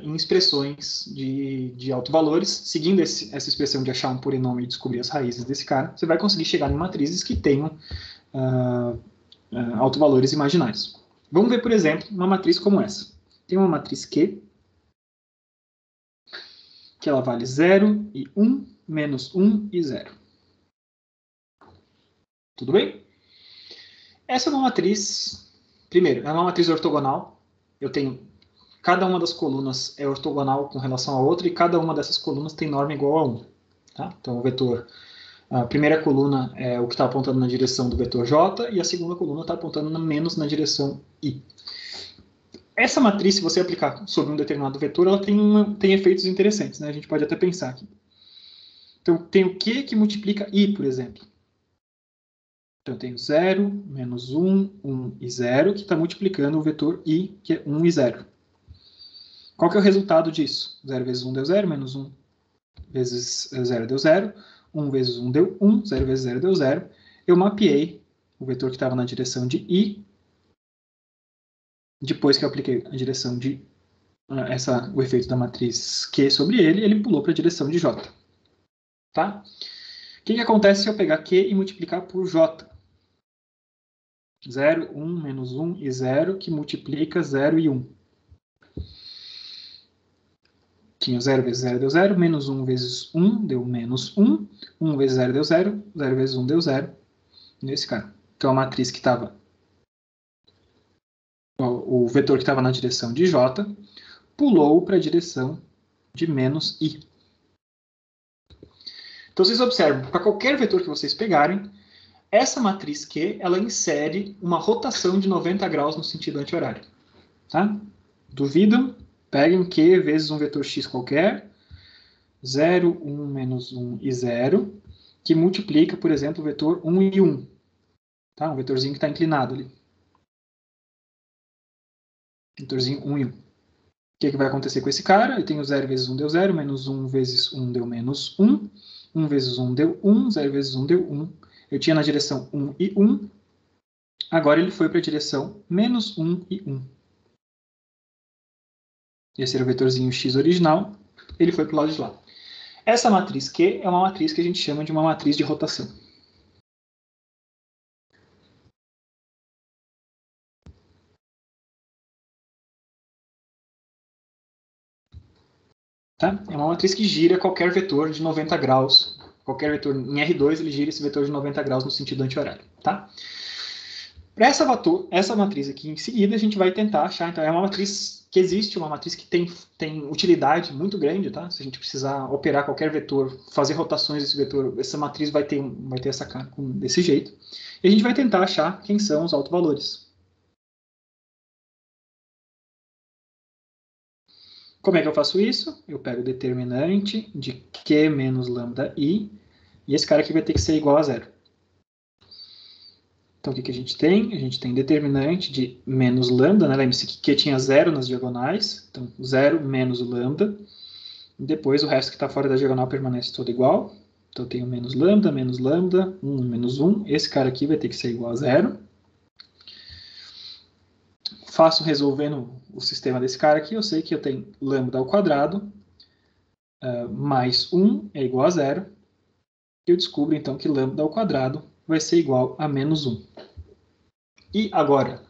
em expressões de autovalores, seguindo essa expressão de achar um polinômio e descobrir as raízes desse cara, você vai conseguir chegar em matrizes que tenham autovalores imaginários. Vamos ver, por exemplo, uma matriz como essa. Tem uma matriz Q, que ela vale 0 e 1, menos 1 e 0. Tudo bem? Essa é uma matriz, primeiro, é uma matriz ortogonal. Eu tenho, cada uma das colunas é ortogonal com relação à outra, e cada uma dessas colunas tem norma igual a 1. Tá? Então, o vetor, a primeira coluna é o que está apontando na direção do vetor J, e a segunda coluna está apontando menos na direção I. Essa matriz, se você aplicar sobre um determinado vetor, ela tem efeitos interessantes, né? A gente pode até pensar aqui. Então, tem o Q que multiplica I, por exemplo. Então, eu tenho 0, menos 1, 1 e 0, que está multiplicando o vetor I, que é 1 e 0. Qual que é o resultado disso? 0 vezes 1 deu 0, menos 1 vezes 0 deu 0, 1 vezes 1 deu 1, 0 vezes 0 deu 0. Eu mapeei o vetor que estava na direção de I. Depois que eu apliquei a direção de o efeito da matriz Q sobre ele pulou para a direção de J. Tá? O que acontece se eu pegar Q e multiplicar por J? 0, 1, menos 1 e 0, que multiplica 0 e 1. Tinha 0 vezes 0 deu 0, menos 1 vezes 1 deu menos 1, 1 vezes 0 deu 0, 0 vezes 1 deu 0, nesse cara. Então a matriz que estava, o vetor que estava na direção de J, pulou para a direção de menos I. Então vocês observam, para qualquer vetor que vocês pegarem, essa matriz Q, ela insere uma rotação de 90 graus no sentido anti-horário. Tá? Duvidam? Peguem Q vezes um vetor X qualquer, 0, 1, menos 1 e 0, que multiplica, por exemplo, o vetor 1 e 1. Tá? Um vetorzinho que está inclinado ali. Vetorzinho 1 e 1. O que vai acontecer com esse cara? Eu tenho 0 vezes 1 deu 0, menos 1 vezes 1 deu menos 1, 1 vezes 1 deu 1, 0 vezes 1 deu 1. Eu tinha na direção 1 e 1, agora ele foi para a direção menos 1 e 1. Esse era o vetorzinho X original, ele foi para o lado de lá. Essa matriz Q é uma matriz que a gente chama de uma matriz de rotação. Tá? É uma matriz que gira qualquer vetor de 90 graus. Qualquer vetor em R2, ele gira esse vetor de 90 graus no sentido anti-horário. Tá? Para essa matriz aqui em seguida, a gente vai tentar achar. Então, é uma matriz que existe, uma matriz que tem utilidade muito grande. Tá? Se a gente precisar operar qualquer vetor, fazer rotações desse vetor, essa matriz vai ter essa cara desse jeito. E a gente vai tentar achar quem são os autovalores. Como é que eu faço isso? Eu pego o determinante de Q menos lambda I, e esse cara aqui vai ter que ser igual a 0. Então, o que a gente tem? A gente tem determinante de menos lambda, né? Lembre-se que Q tinha 0 nas diagonais, então 0 menos o lambda, e depois o resto que está fora da diagonal permanece todo igual. Então, eu tenho menos lambda, 1 menos 1, esse cara aqui vai ter que ser igual a 0. Faço resolvendo o sistema desse cara aqui, eu sei que eu tenho lambda ao quadrado mais 1 é igual a 0. Eu descubro, então, que lambda ao quadrado vai ser igual a menos 1. E agora?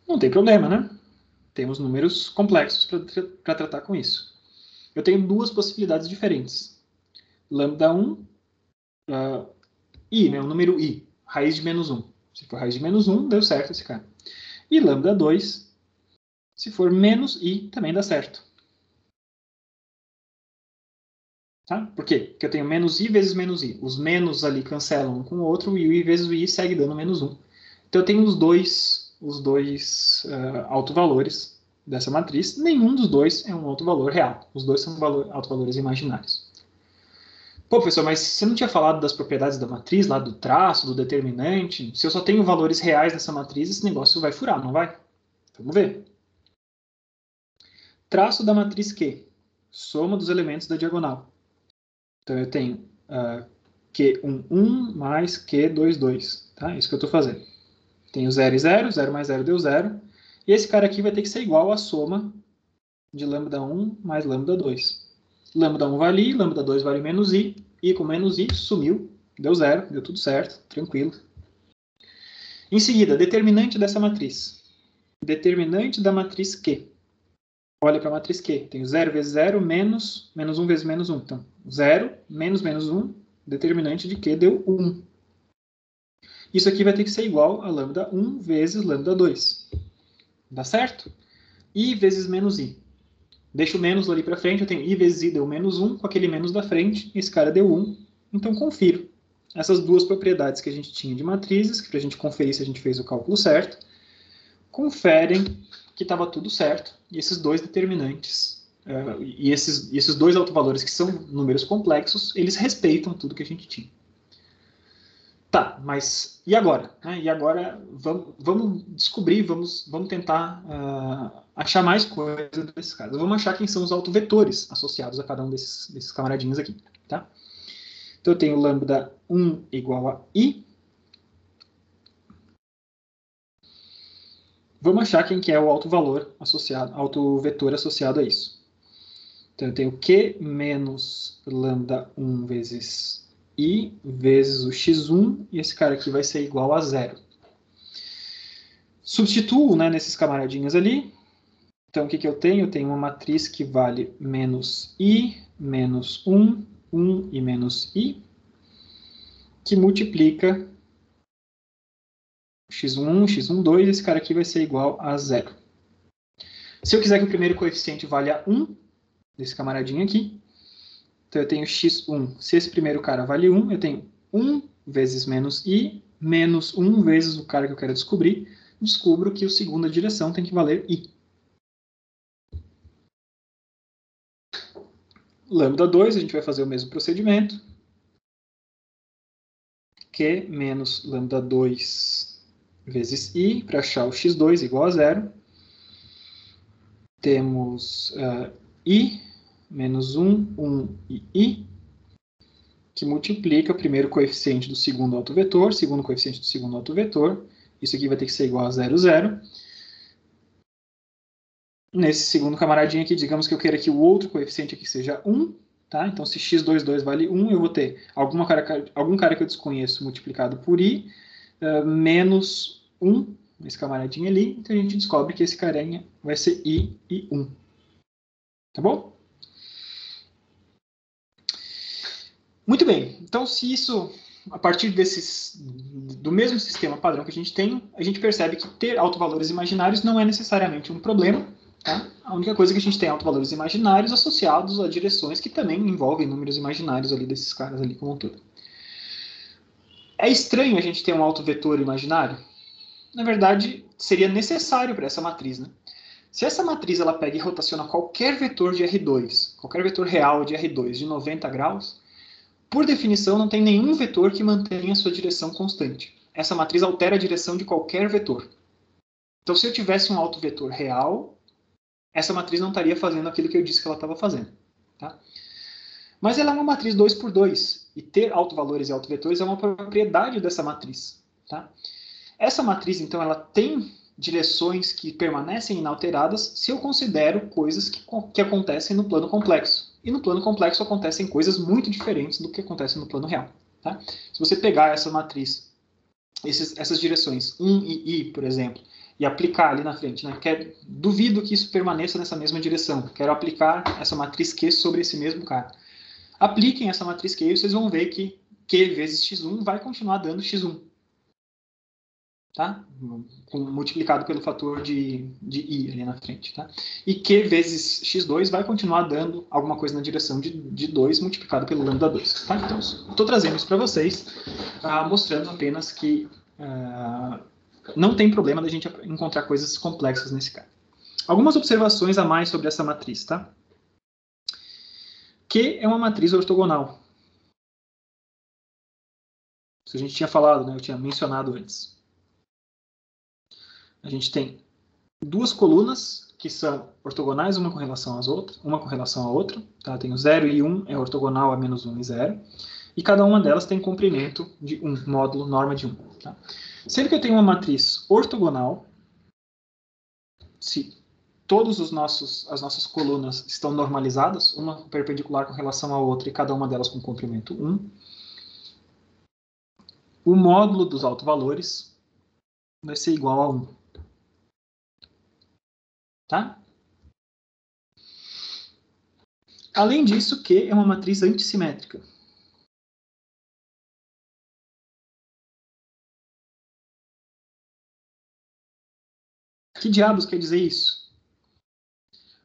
Não tem problema, né? Temos números complexos para tratar com isso. Eu tenho duas possibilidades diferentes. Lambda 1, I, né? O número I, raiz de menos 1. Se for raiz de menos 1, deu certo esse cara. E lambda 2, se for menos I, também dá certo. Tá? Por quê? Porque eu tenho menos i vezes menos i. Os menos ali cancelam um com o outro, e o i vezes o i segue dando menos 1. Então eu tenho os dois autovalores dessa matriz. Nenhum dos dois é um autovalor real. Os dois são autovalores imaginários. Pô, professor, mas você não tinha falado das propriedades da matriz, lá do traço, do determinante? Se eu só tenho valores reais nessa matriz, esse negócio vai furar, não vai? Vamos ver. Traço da matriz Q. Soma dos elementos da diagonal. Então eu tenho Q11 mais Q22. Tá? Isso que eu estou fazendo. Tenho 0 e 0, 0 mais 0 deu 0. E esse cara aqui vai ter que ser igual à soma de lambda 1 mais lambda 2. Lambda 1 vale i, lambda 2 vale menos i com menos i sumiu, deu 0, deu tudo certo, tranquilo. Em seguida, determinante dessa matriz. Determinante da matriz Q. Olha para a matriz Q, tenho 0 vezes 0 menos 1 vezes menos 1. Então, 0 menos menos 1, determinante de Q deu 1. Isso aqui vai ter que ser igual a lambda 1 vezes lambda 2. Dá certo? I vezes menos i. Deixo o menos ali para frente, eu tenho i vezes i deu menos 1, com aquele menos da frente, esse cara deu 1. Então, confiro. Essas duas propriedades que a gente tinha de matrizes, para a gente conferir se a gente fez o cálculo certo, conferem que estava tudo certo, e esses dois determinantes, e esses dois autovalores que são números complexos, eles respeitam tudo que a gente tinha. Tá, mas e agora? E agora vamos descobrir, vamos tentar achar mais coisas desses caras. Vamos achar quem são os autovetores associados a cada um desses camaradinhos aqui. Tá? Então eu tenho lambda 1 igual a i. Vamos achar quem que é o autovetor associado a isso. Então eu tenho q menos lambda 1 vezes i vezes o x1, e esse cara aqui vai ser igual a 0. Substituo, nesses camaradinhos ali. Então, o que eu tenho? Eu tenho uma matriz que vale menos i, menos 1, 1 e menos i, que multiplica x1, x1, 2, esse cara aqui vai ser igual a 0. Se eu quiser que o primeiro coeficiente valha 1, desse camaradinho aqui, então eu tenho x1. Se esse primeiro cara vale 1, eu tenho 1 vezes menos i, menos 1 vezes o cara que eu quero descobrir. Descubro que a segunda direção tem que valer i. Lambda 2, a gente vai fazer o mesmo procedimento. Q menos lambda 2 vezes i, para achar o x2 igual a 0. Temos i menos 1, 1 e i, que multiplica o primeiro coeficiente do segundo autovetor, segundo coeficiente do segundo autovetor. Isso aqui vai ter que ser igual a 0, 0. Nesse segundo camaradinho aqui, digamos que eu queira que o outro coeficiente aqui seja 1. Tá? Então, se x22 vale 1, eu vou ter algum cara que eu desconheço multiplicado por i, menos 1, nesse camaradinho ali. Então, a gente descobre que esse carinha vai ser i e 1. Tá bom? Muito bem. Então, se isso, a partir do mesmo sistema padrão que a gente percebe que ter autovalores imaginários não é necessariamente um problema. Tá? A única coisa é que a gente tem autovalores imaginários associados a direções que também envolvem números imaginários ali desses caras ali como um todo. É estranho a gente ter um autovetor imaginário? Na verdade, seria necessário para essa matriz. Se essa matriz ela pega e rotaciona qualquer vetor de R2, qualquer vetor real de R2 de 90 graus, por definição não tem nenhum vetor que mantenha a sua direção constante. Essa matriz altera a direção de qualquer vetor. Então, se eu tivesse um autovetor real, essa matriz não estaria fazendo aquilo que eu disse que ela estava fazendo. Tá? Mas ela é uma matriz 2x2, e ter autovalores e autovetores é uma propriedade dessa matriz. Tá? Essa matriz, então, ela tem direções que permanecem inalteradas se eu considero coisas que acontecem no plano complexo. E no plano complexo acontecem coisas muito diferentes do que acontece no plano real. Tá? Se você pegar essa matriz, essas direções 1 e i, por exemplo, e aplicar ali na frente, duvido que isso permaneça nessa mesma direção. Quero aplicar essa matriz Q sobre esse mesmo cara. Apliquem essa matriz Q e vocês vão ver que Q vezes x1 vai continuar dando x1. tá? Multiplicado pelo fator de I ali na frente, tá? E Q vezes X2 vai continuar dando alguma coisa na direção de 2 multiplicado pelo lambda 2, tá? Então, estou trazendo isso para vocês, mostrando apenas que não tem problema da gente encontrar coisas complexas nesse caso. Algumas observações a mais sobre essa matriz, tá? Q é uma matriz ortogonal. Isso a gente tinha falado, né? Eu tinha mencionado antes. A gente tem duas colunas que são ortogonais, uma com relação à outra, tá? Tem o 0 e 1 é ortogonal a menos 1 e 0. E cada uma delas tem comprimento de 1, módulo norma de 1. Tá? Sempre que eu tenho uma matriz ortogonal, se todas as nossas colunas estão normalizadas, uma perpendicular com relação à outra e cada uma delas com comprimento 1, o módulo dos autovalores vai ser igual a 1. Tá? Além disso, Q é uma matriz antissimétrica. Que diabos quer dizer isso?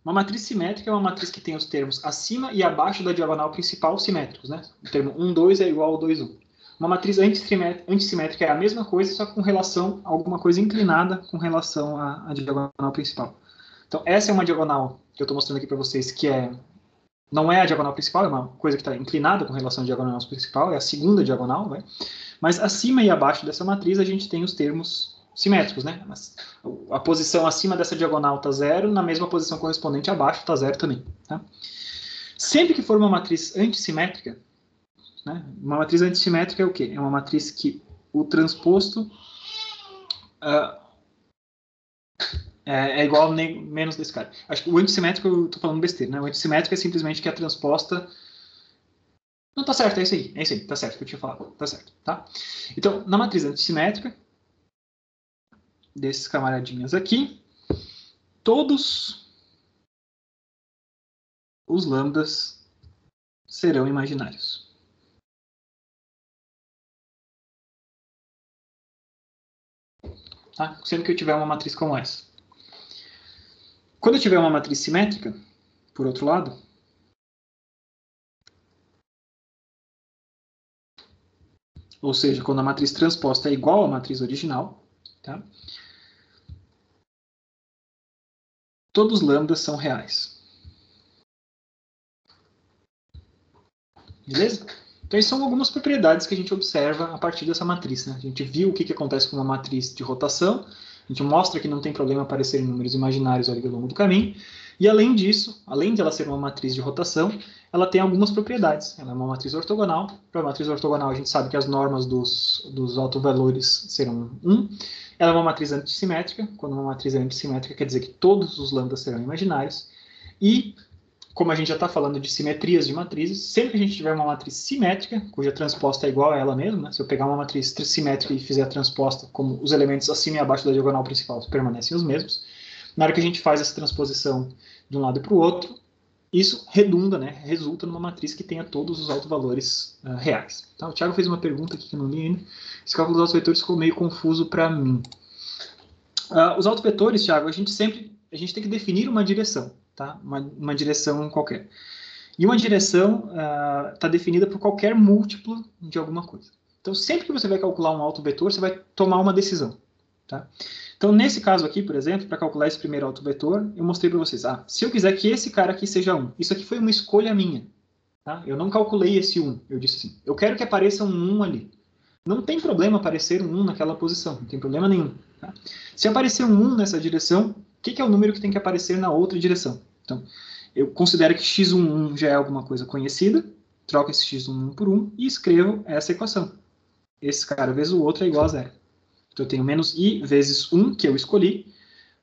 Uma matriz simétrica é uma matriz que tem os termos acima e abaixo da diagonal principal simétricos, né? O termo 1, 2 é igual ao 2, 1. Uma matriz antissimétrica é a mesma coisa, só com relação a alguma coisa inclinada com relação à diagonal principal. Então, essa é uma diagonal que eu estou mostrando aqui para vocês, que não é a diagonal principal, é uma coisa que está inclinada com relação à diagonal principal, é a segunda diagonal, né? Mas acima e abaixo dessa matriz a gente tem os termos simétricos, né? A posição acima dessa diagonal está 0, na mesma posição correspondente abaixo está 0 também. Tá? Sempre que for uma matriz antissimétrica, né? Uma matriz antissimétrica é o quê? É uma matriz que o transposto é igual a menos desse cara. Acho que o antissimétrico, eu estou falando besteira, né? O antissimétrico é simplesmente que a transposta... Não, tá certo, é isso aí, tá certo, que eu tinha falado, tá certo, tá? Então, na matriz antissimétrica, desses camaradinhas aqui, todos os lambdas serão imaginários. Tá? Sempre que eu tiver uma matriz como essa. Quando eu tiver uma matriz simétrica, por outro lado, ou seja, quando a matriz transposta é igual à matriz original, tá? Todos os lambdas são reais. Beleza? Então, essas são algumas propriedades que a gente observa a partir dessa matriz. Né? A gente viu o que acontece com uma matriz de rotação, a gente mostra que não tem problema aparecer números imaginários ali ao longo do caminho, e além disso, além de ela ser uma matriz de rotação, ela tem algumas propriedades. Ela é uma matriz ortogonal. Para a matriz ortogonal, a gente sabe que as normas dos autovalores serão 1. Ela é uma matriz antissimétrica. Quando uma matriz é antissimétrica, quer dizer que todos os lambdas serão imaginários. E, como a gente já está falando de simetrias de matrizes, sempre que a gente tiver uma matriz simétrica, cuja transposta é igual a ela mesma, né? Se eu pegar uma matriz simétrica e fizer a transposta, como os elementos acima e abaixo da diagonal principal permanecem os mesmos, na hora que a gente faz essa transposição de um lado para o outro, isso redunda, né? Resulta numa matriz que tenha todos os autovalores reais. Tá? O Thiago fez uma pergunta aqui que eu não li ainda. Esse cálculo dos autovetores ficou meio confuso para mim. Os autovetores, Thiago, a gente tem que definir uma direção. Tá? Uma direção qualquer. E uma direção está definida por qualquer múltiplo de alguma coisa. Então, sempre que você vai calcular um autovetor, você vai tomar uma decisão. Tá? Então, nesse caso aqui, por exemplo, para calcular esse primeiro autovetor, eu mostrei para vocês. Se eu quiser que esse cara aqui seja 1, isso aqui foi uma escolha minha. Tá? Eu não calculei esse 1. Eu disse assim, eu quero que apareça um 1 ali. Não tem problema aparecer um 1 naquela posição, não tem problema nenhum. Tá? Se aparecer um 1 nessa direção, o que é o número que tem que aparecer na outra direção? Então, eu considero que x11 já é alguma coisa conhecida, troco esse x11 por 1 e escrevo essa equação. Esse cara vezes o outro é igual a 0. Então, eu tenho menos i vezes 1, que eu escolhi,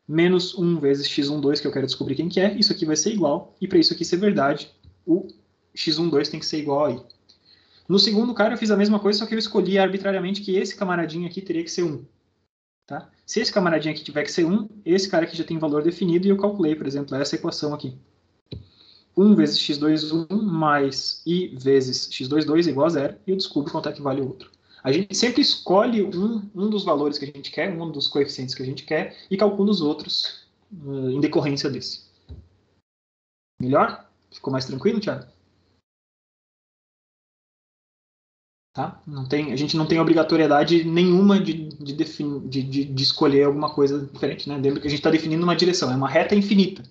menos 1 vezes x12, que eu quero descobrir quem que é. Isso aqui vai ser igual, e para isso aqui ser verdade, o x12 tem que ser igual a i. No segundo cara, eu fiz a mesma coisa, só que eu escolhi arbitrariamente que esse camaradinho aqui teria que ser 1. Tá? Se esse camaradinho aqui tiver que ser 1, esse cara aqui já tem valor definido, e eu calculei, por exemplo, essa equação aqui. 1 vezes x21 mais i vezes x22 é igual a 0, e eu descubro quanto é que vale o outro. A gente sempre escolhe um dos valores que a gente quer, um dos coeficientes que a gente quer, e calcula os outros em decorrência desse. Melhor? Ficou mais tranquilo, Thiago? Tá? A gente não tem obrigatoriedade nenhuma de escolher alguma coisa diferente. Né? Lembra que a gente está definindo uma direção, é uma reta infinita.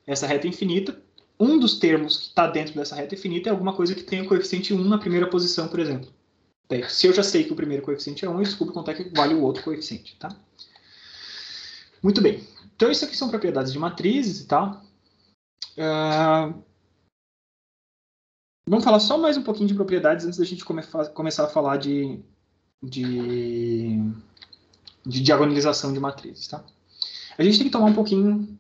Essa reta infinita, um dos termos que está dentro dessa reta infinita é alguma coisa que tenha o coeficiente 1 na primeira posição, por exemplo. Daí, se eu já sei que o primeiro coeficiente é 1, eu descubro quanto é que vale o outro coeficiente. Tá? Muito bem. Então, isso aqui são propriedades de matrizes e tal. Vamos falar só mais um pouquinho de propriedades antes da gente começar a falar de diagonalização de matrizes. Tá? A gente tem que tomar um pouquinho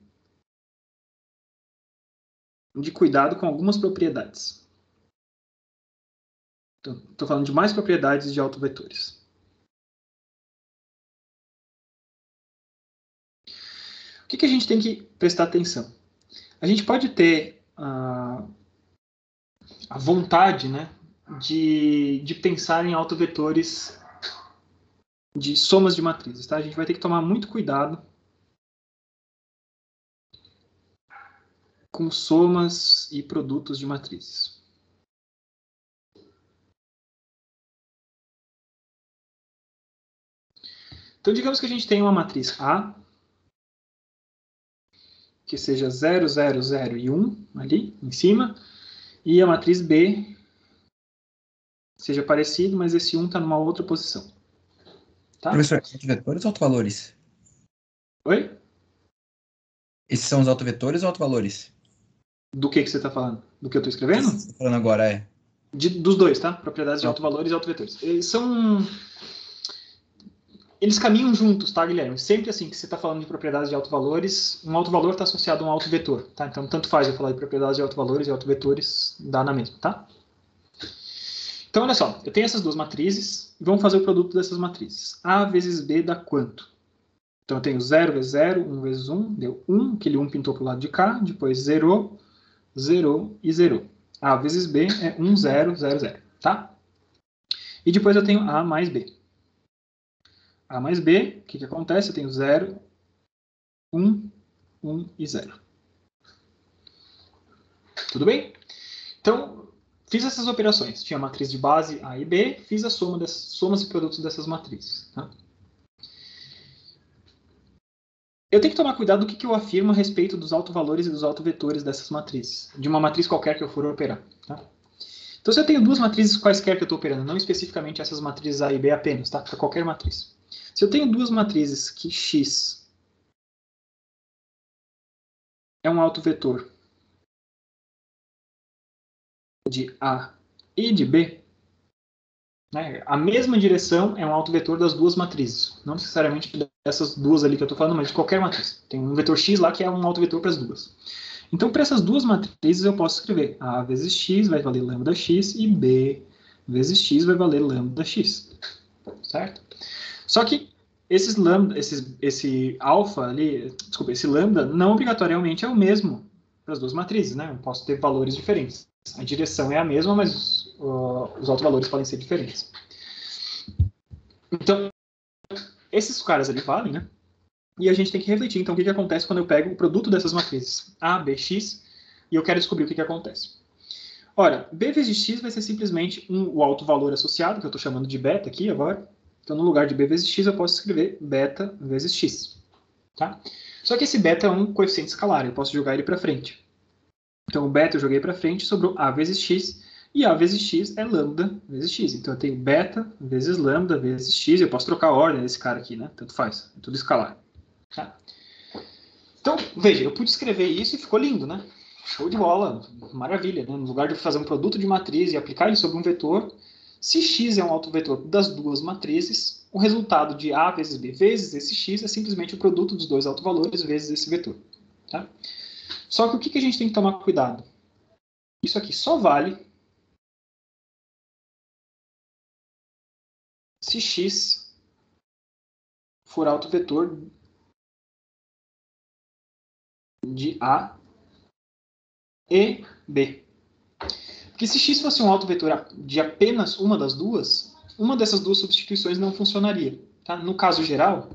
de cuidado com algumas propriedades. Estou falando de mais propriedades de autovetores. O que a gente tem que prestar atenção? A gente pode ter a vontade, né, de pensar em autovetores de somas de matrizes. Tá? A gente vai ter que tomar muito cuidado com somas e produtos de matrizes. Então, digamos que a gente tem uma matriz A, que seja 0, 0, 0 e 1, ali em cima, e a matriz B seja parecido, mas esse 1 está numa outra posição. Tá? Professor, autovetores ou autovalores? Oi? Esses são os autovetores ou autovalores? Do que você está falando? Do que eu estou escrevendo? Você está falando agora, é. Dos dois, tá? Propriedades de autovalores e autovetores. Eles caminham juntos, tá, Guilherme? Sempre assim que você está falando de propriedades de autovalores, um autovalor está associado a um autovetor, tá? Então, tanto faz eu falar de propriedades de autovalores e autovetores, dá na mesma, tá? Então, olha só, eu tenho essas duas matrizes, e vamos fazer o produto dessas matrizes. A vezes B dá quanto? Então, eu tenho 0 vezes 0, 1 vezes 1, deu 1, aquele 1 pintou para o lado de cá, depois 0, 0 e 0. A vezes B é 1, 0, 0, 0, tá? E depois eu tenho A mais B. A mais B, o que acontece? Eu tenho 0, 1, 1 e 0. Tudo bem? Então, fiz essas operações. Tinha a matriz de base A e B, fiz a soma das somas e produtos dessas matrizes. Tá? Eu tenho que tomar cuidado do que eu afirmo a respeito dos autovalores e dos autovetores dessas matrizes. De uma matriz qualquer que eu for operar. Tá? Então, se eu tenho duas matrizes quaisquer que eu estou operando, não especificamente essas matrizes A e B apenas, tá? Para qualquer matriz. Se eu tenho duas matrizes que X é um autovetor de A e de B, né, a mesma direção é um autovetor das duas matrizes. Não necessariamente dessas duas ali que eu estou falando, mas de qualquer matriz. Tem um vetor X lá que é um autovetor para as duas. Então, para essas duas matrizes, eu posso escrever A vezes X vai valer lambda X e B vezes X vai valer lambda X. Certo? Só que esse alfa ali, desculpa, esse lambda não obrigatoriamente é o mesmo para as duas matrizes, né? Eu posso ter valores diferentes. A direção é a mesma, mas os autovalores podem ser diferentes. Então, esses caras ali valem, né? E a gente tem que refletir, então, o que acontece quando eu pego o produto dessas matrizes, A, B, X, e eu quero descobrir o que acontece. Ora, B vezes X vai ser simplesmente o autovalor associado, que eu estou chamando de beta aqui agora. Então, no lugar de B vezes X, eu posso escrever beta vezes X. Tá? Só que esse beta é um coeficiente escalar, eu posso jogar ele para frente. Então, o beta eu joguei para frente, sobrou A vezes X, e A vezes X é lambda vezes X. Então, eu tenho beta vezes lambda vezes X, eu posso trocar a ordem desse cara aqui, né? Tanto faz, é tudo escalar. Tá? Então, veja, eu pude escrever isso e ficou lindo, né? Show de bola, maravilha, né? No lugar de fazer um produto de matriz e aplicar ele sobre um vetor, se x é um autovetor das duas matrizes, o resultado de A vezes B vezes esse x é simplesmente o produto dos dois autovalores vezes esse vetor. Tá? Só que o que a gente tem que tomar cuidado? Isso aqui só vale se x for autovetor de A e B. Porque se x fosse um autovetor de apenas uma das duas, uma dessas duas substituições não funcionaria. Tá? No caso geral,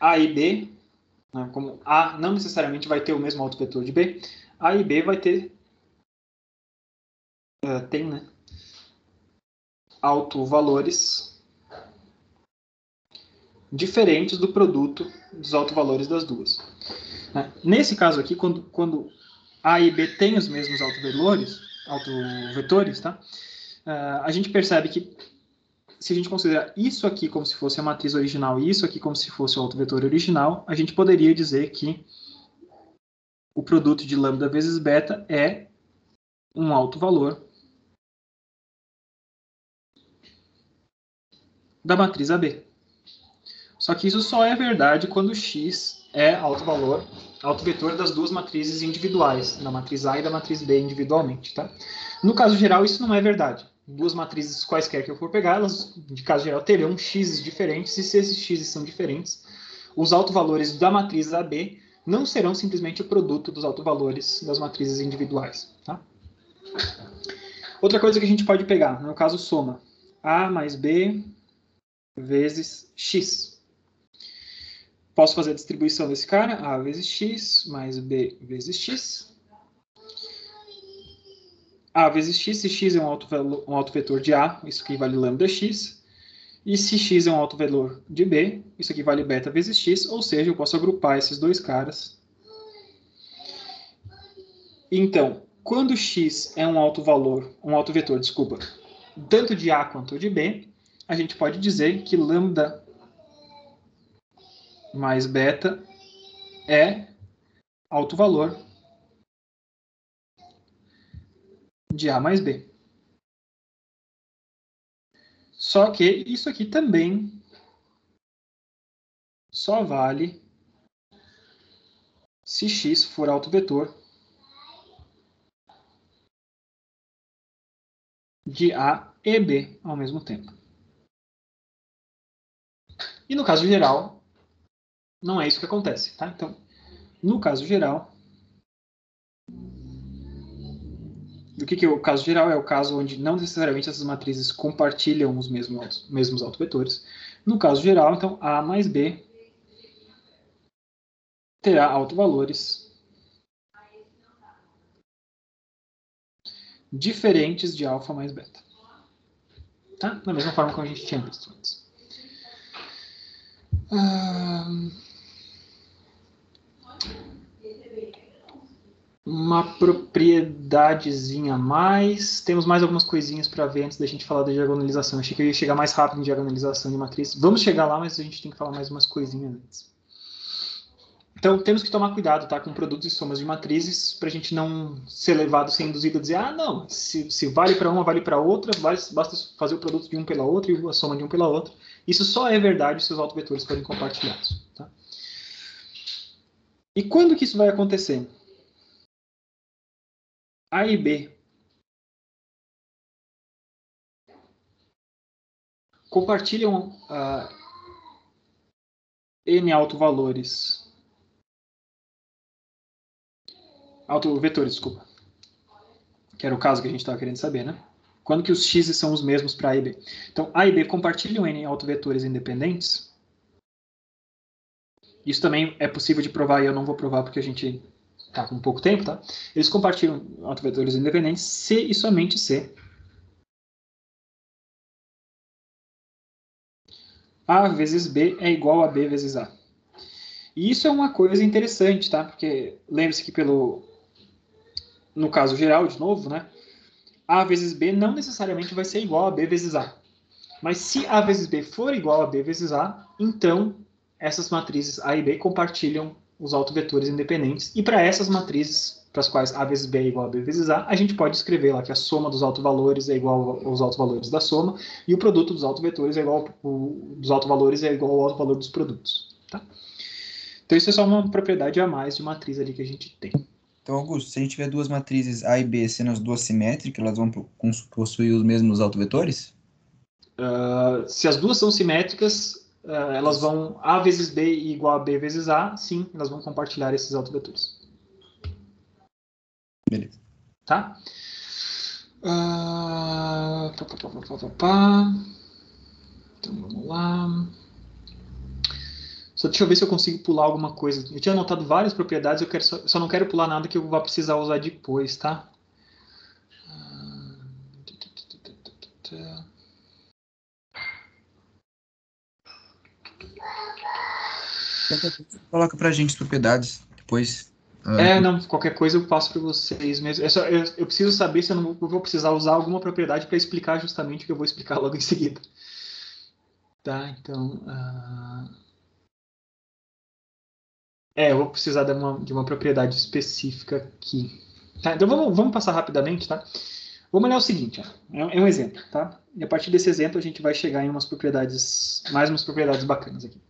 A e B, né, como A não necessariamente vai ter o mesmo autovetor de B, A e B vai ter, tem, né, autovalores diferentes do produto dos autovalores das duas. Nesse caso aqui, quando A e B têm os mesmos autovetores, tá? A gente percebe que se a gente considerar isso aqui como se fosse a matriz original e isso aqui como se fosse o autovetor original, a gente poderia dizer que o produto de lambda vezes beta é um autovalor da matriz AB. Só que isso só é verdade quando x é autovetor das duas matrizes individuais, da matriz A e da matriz B individualmente. Tá? No caso geral, isso não é verdade. Duas matrizes quaisquer que eu for pegar, elas, de caso geral, terão x diferentes, e se esses x são diferentes, os autovalores da matriz AB não serão simplesmente o produto dos autovalores das matrizes individuais. Tá? Outra coisa que a gente pode pegar, no caso soma, A mais B vezes x. Posso fazer a distribuição desse cara, A vezes x mais B vezes x. A vezes x, se x é um autovetor de A, isso aqui vale lambda x. E se x é um autovetor de B, isso aqui vale beta vezes x, ou seja, eu posso agrupar esses dois caras. Então, quando x é um autovetor, tanto de A quanto de B, a gente pode dizer que lambda mais beta é autovalor de A mais B. Só que isso aqui também só vale se x for autovetor de A e B ao mesmo tempo. E no caso geral, não é isso que acontece. Tá? Então, no caso geral, do que é o caso geral? É o caso onde não necessariamente essas matrizes compartilham os mesmos autovetores. No caso geral, então, A mais B terá autovalores diferentes de alfa mais beta. Tá? Da mesma forma como a gente tinha visto antes. Uma propriedadezinha a mais. Temos mais algumas coisinhas para ver antes da gente falar da diagonalização. Achei que eu ia chegar mais rápido em diagonalização de matriz. Vamos chegar lá, mas a gente tem que falar mais umas coisinhas antes. Então, temos que tomar cuidado, tá, com produtos e somas de matrizes, para a gente não ser levado, ser induzido a dizer, ah, não, se vale para uma, vale para outra, basta fazer o produto de um pela outra e a soma de um pela outra. Isso só é verdade se os autovetores forem compartilhados. Tá? E quando que isso vai acontecer? A e B compartilham N autovetores, desculpa. Que era o caso que a gente estava querendo saber, né? Quando que os x são os mesmos para A e B? Então, A e B compartilham N autovetores independentes. Isso também é possível de provar e eu não vou provar porque a gente está com pouco tempo, tá? Eles compartilham autovetores independentes se e somente se A vezes B é igual a B vezes A. E isso é uma coisa interessante, tá? Porque lembre-se que no caso geral, de novo, né? A vezes B não necessariamente vai ser igual a B vezes A. Mas se A vezes B for igual a B vezes A, então essas matrizes A e B compartilham os autovetores independentes. E para essas matrizes, para as quais A vezes B é igual a B vezes A, a gente pode escrever lá que a soma dos autovalores é igual aos autovalores da soma e o produto dos autovetores é igual dos autovalores é igual ao autovalor dos produtos. Tá? Então isso é só uma propriedade a mais de matriz ali que a gente tem. Então, Augusto, se a gente tiver duas matrizes A e B sendo as duas simétricas, elas vão possuir os mesmos autovetores? Se as duas são simétricas, elas vão A vezes B igual a B vezes A, sim, elas vão compartilhar esses autovetores. Beleza. Tá? Então vamos lá. Só deixa eu ver se eu consigo pular alguma coisa. Eu tinha anotado várias propriedades, só não quero pular nada que eu vá precisar usar depois, tá? Coloca pra gente as propriedades depois. Não, qualquer coisa eu passo para vocês mesmo. Eu preciso saber se eu não vou precisar usar alguma propriedade para explicar justamente o que eu vou explicar logo em seguida. Tá, então... eu vou precisar de uma propriedade específica aqui. Tá, então vamos passar rapidamente, tá? Vamos olhar o seguinte, ó. É um exemplo, tá? E a partir desse exemplo a gente vai chegar em mais umas propriedades bacanas aqui.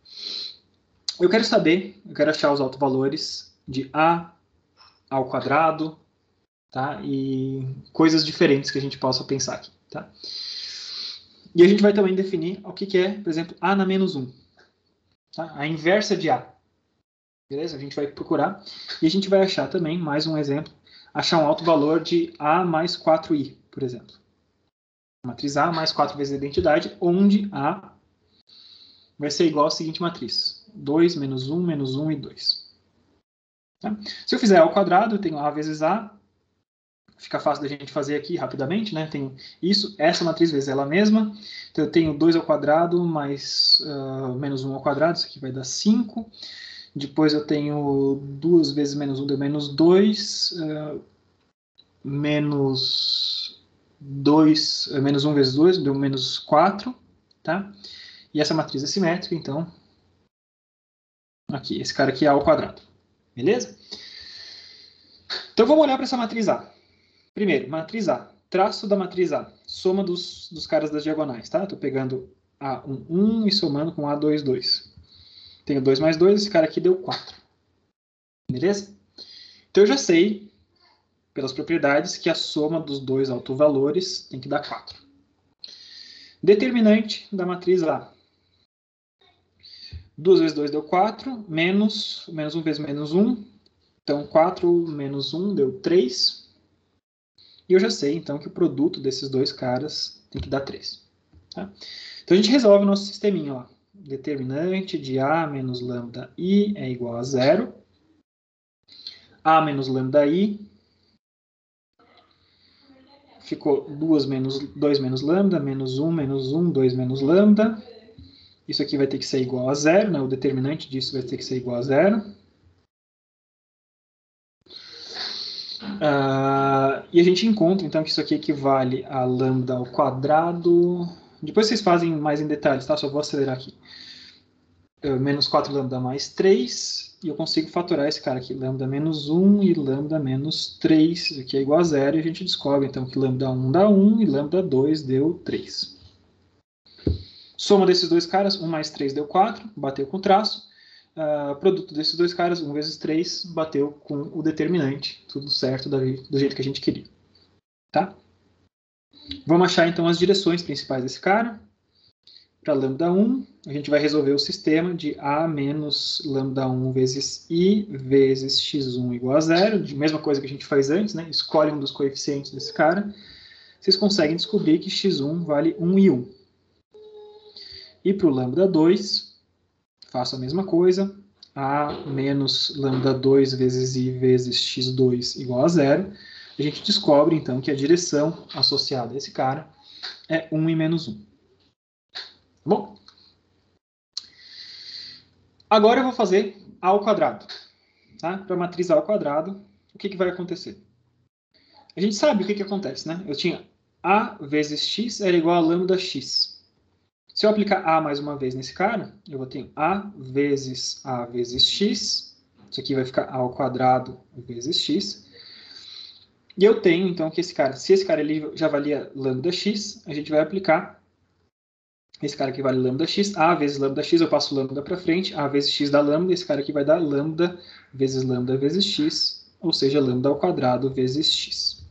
Eu quero achar os autovalores de A ao quadrado, tá? E coisas diferentes que a gente possa pensar aqui, tá? E a gente vai também definir o que é, por exemplo, A na menos 1. Tá? A inversa de A. Beleza? A gente vai procurar. E a gente vai achar também, mais um exemplo, achar um autovalor de A mais 4i, por exemplo. Matriz A mais 4 vezes a identidade, onde A vai ser igual à seguinte matriz. 2, menos 1 e 2. Tá? Se eu fizer A ao quadrado, eu tenho A vezes A. Fica fácil da gente fazer aqui rapidamente, né? Tenho isso, essa matriz vezes ela mesma. Então eu tenho 2 ao quadrado mais menos 1 ao quadrado, isso aqui vai dar 5. Depois eu tenho 2 vezes menos 1 deu menos 2. Menos 2, menos 1 vezes 2 deu menos 4. Tá? E essa matriz é simétrica, então aqui, esse cara aqui é A ao quadrado. Beleza? Então vamos olhar para essa matriz A. Primeiro, matriz A. Traço da matriz A. Soma dos caras das diagonais, tá? Estou pegando A1, 1 e somando com A2, 2. Tenho 2 mais 2, esse cara aqui deu 4. Beleza? Então eu já sei, pelas propriedades, que a soma dos dois autovalores tem que dar 4. Determinante da matriz A. 2 vezes 2 deu 4, menos 1 vezes menos 1. Então 4 menos 1 deu 3. E eu já sei, então, que o produto desses dois caras tem que dar 3. Tá? Então, a gente resolve o nosso sisteminha. Ó. Determinante de A menos lambda I é igual a 0. A menos lambda I ficou 2 menos lambda, menos 1, 2 menos lambda. Isso aqui vai ter que ser igual a 0, né? O determinante disso vai ter que ser igual a 0. E a gente encontra, então, que isso aqui equivale a lambda ao quadrado. Depois vocês fazem mais em detalhes, tá? Só vou acelerar aqui. Menos 4 lambda mais 3. E eu consigo fatorar esse cara aqui. Lambda menos 1 e lambda menos 3. Isso aqui é igual a 0. E a gente descobre, então, que lambda 1 dá 1 e lambda 2 deu 3. Soma desses dois caras, 1 mais 3 deu 4. Bateu com o traço. Produto desses dois caras, 1 vezes 3, bateu com o determinante. Tudo certo do jeito que a gente queria. Tá? Vamos achar, então, as direções principais desse cara. Para lambda 1, a gente vai resolver o sistema de A menos lambda 1 vezes I vezes x1 igual a 0. A mesma coisa que a gente faz antes, né? Escolhe um dos coeficientes desse cara. Vocês conseguem descobrir que x1 vale 1 e 1. E para o lambda 2, faço a mesma coisa. A menos lambda 2 vezes I vezes x2 igual a 0. A gente descobre, então, que a direção associada a esse cara é 1 e menos 1. Bom, agora eu vou fazer A ao quadrado. Tá? Para a matriz A ao quadrado, o que vai acontecer? A gente sabe o que acontece, né? Eu tinha A vezes x era igual a lambda x. Se eu aplicar A mais uma vez nesse cara, eu vou ter A vezes x. Isso aqui vai ficar A ao quadrado vezes x. E eu tenho, então, que esse cara, se esse cara ele já valia lambda x, a gente vai aplicar esse cara aqui vale lambda x, A vezes lambda x, eu passo lambda para frente, A vezes x dá lambda, esse cara aqui vai dar lambda vezes x, ou seja, lambda ao quadrado vezes x.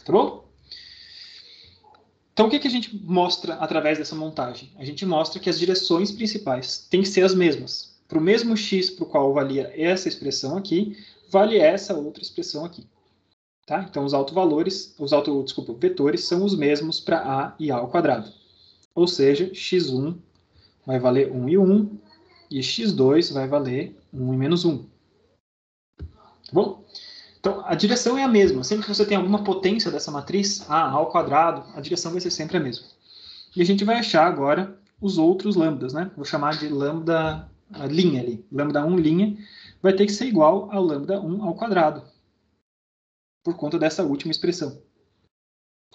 Tá bom? Então, o que a gente mostra através dessa montagem? A gente mostra que as direções principais têm que ser as mesmas. Para o mesmo x para o qual valia essa expressão aqui, vale essa outra expressão aqui. Tá? Então, os vetores são os mesmos para a e a ao quadrado. Ou seja, x1 vai valer 1 e 1, e x2 vai valer 1 e menos 1. Tá bom? Então, a direção é a mesma. Sempre que você tem alguma potência dessa matriz, a ao quadrado, a direção vai ser sempre a mesma. E a gente vai achar agora os outros lambdas, né? Vou chamar de lambda a linha ali. Lambda 1 linha vai ter que ser igual a lambda 1 ao quadrado, por conta dessa última expressão.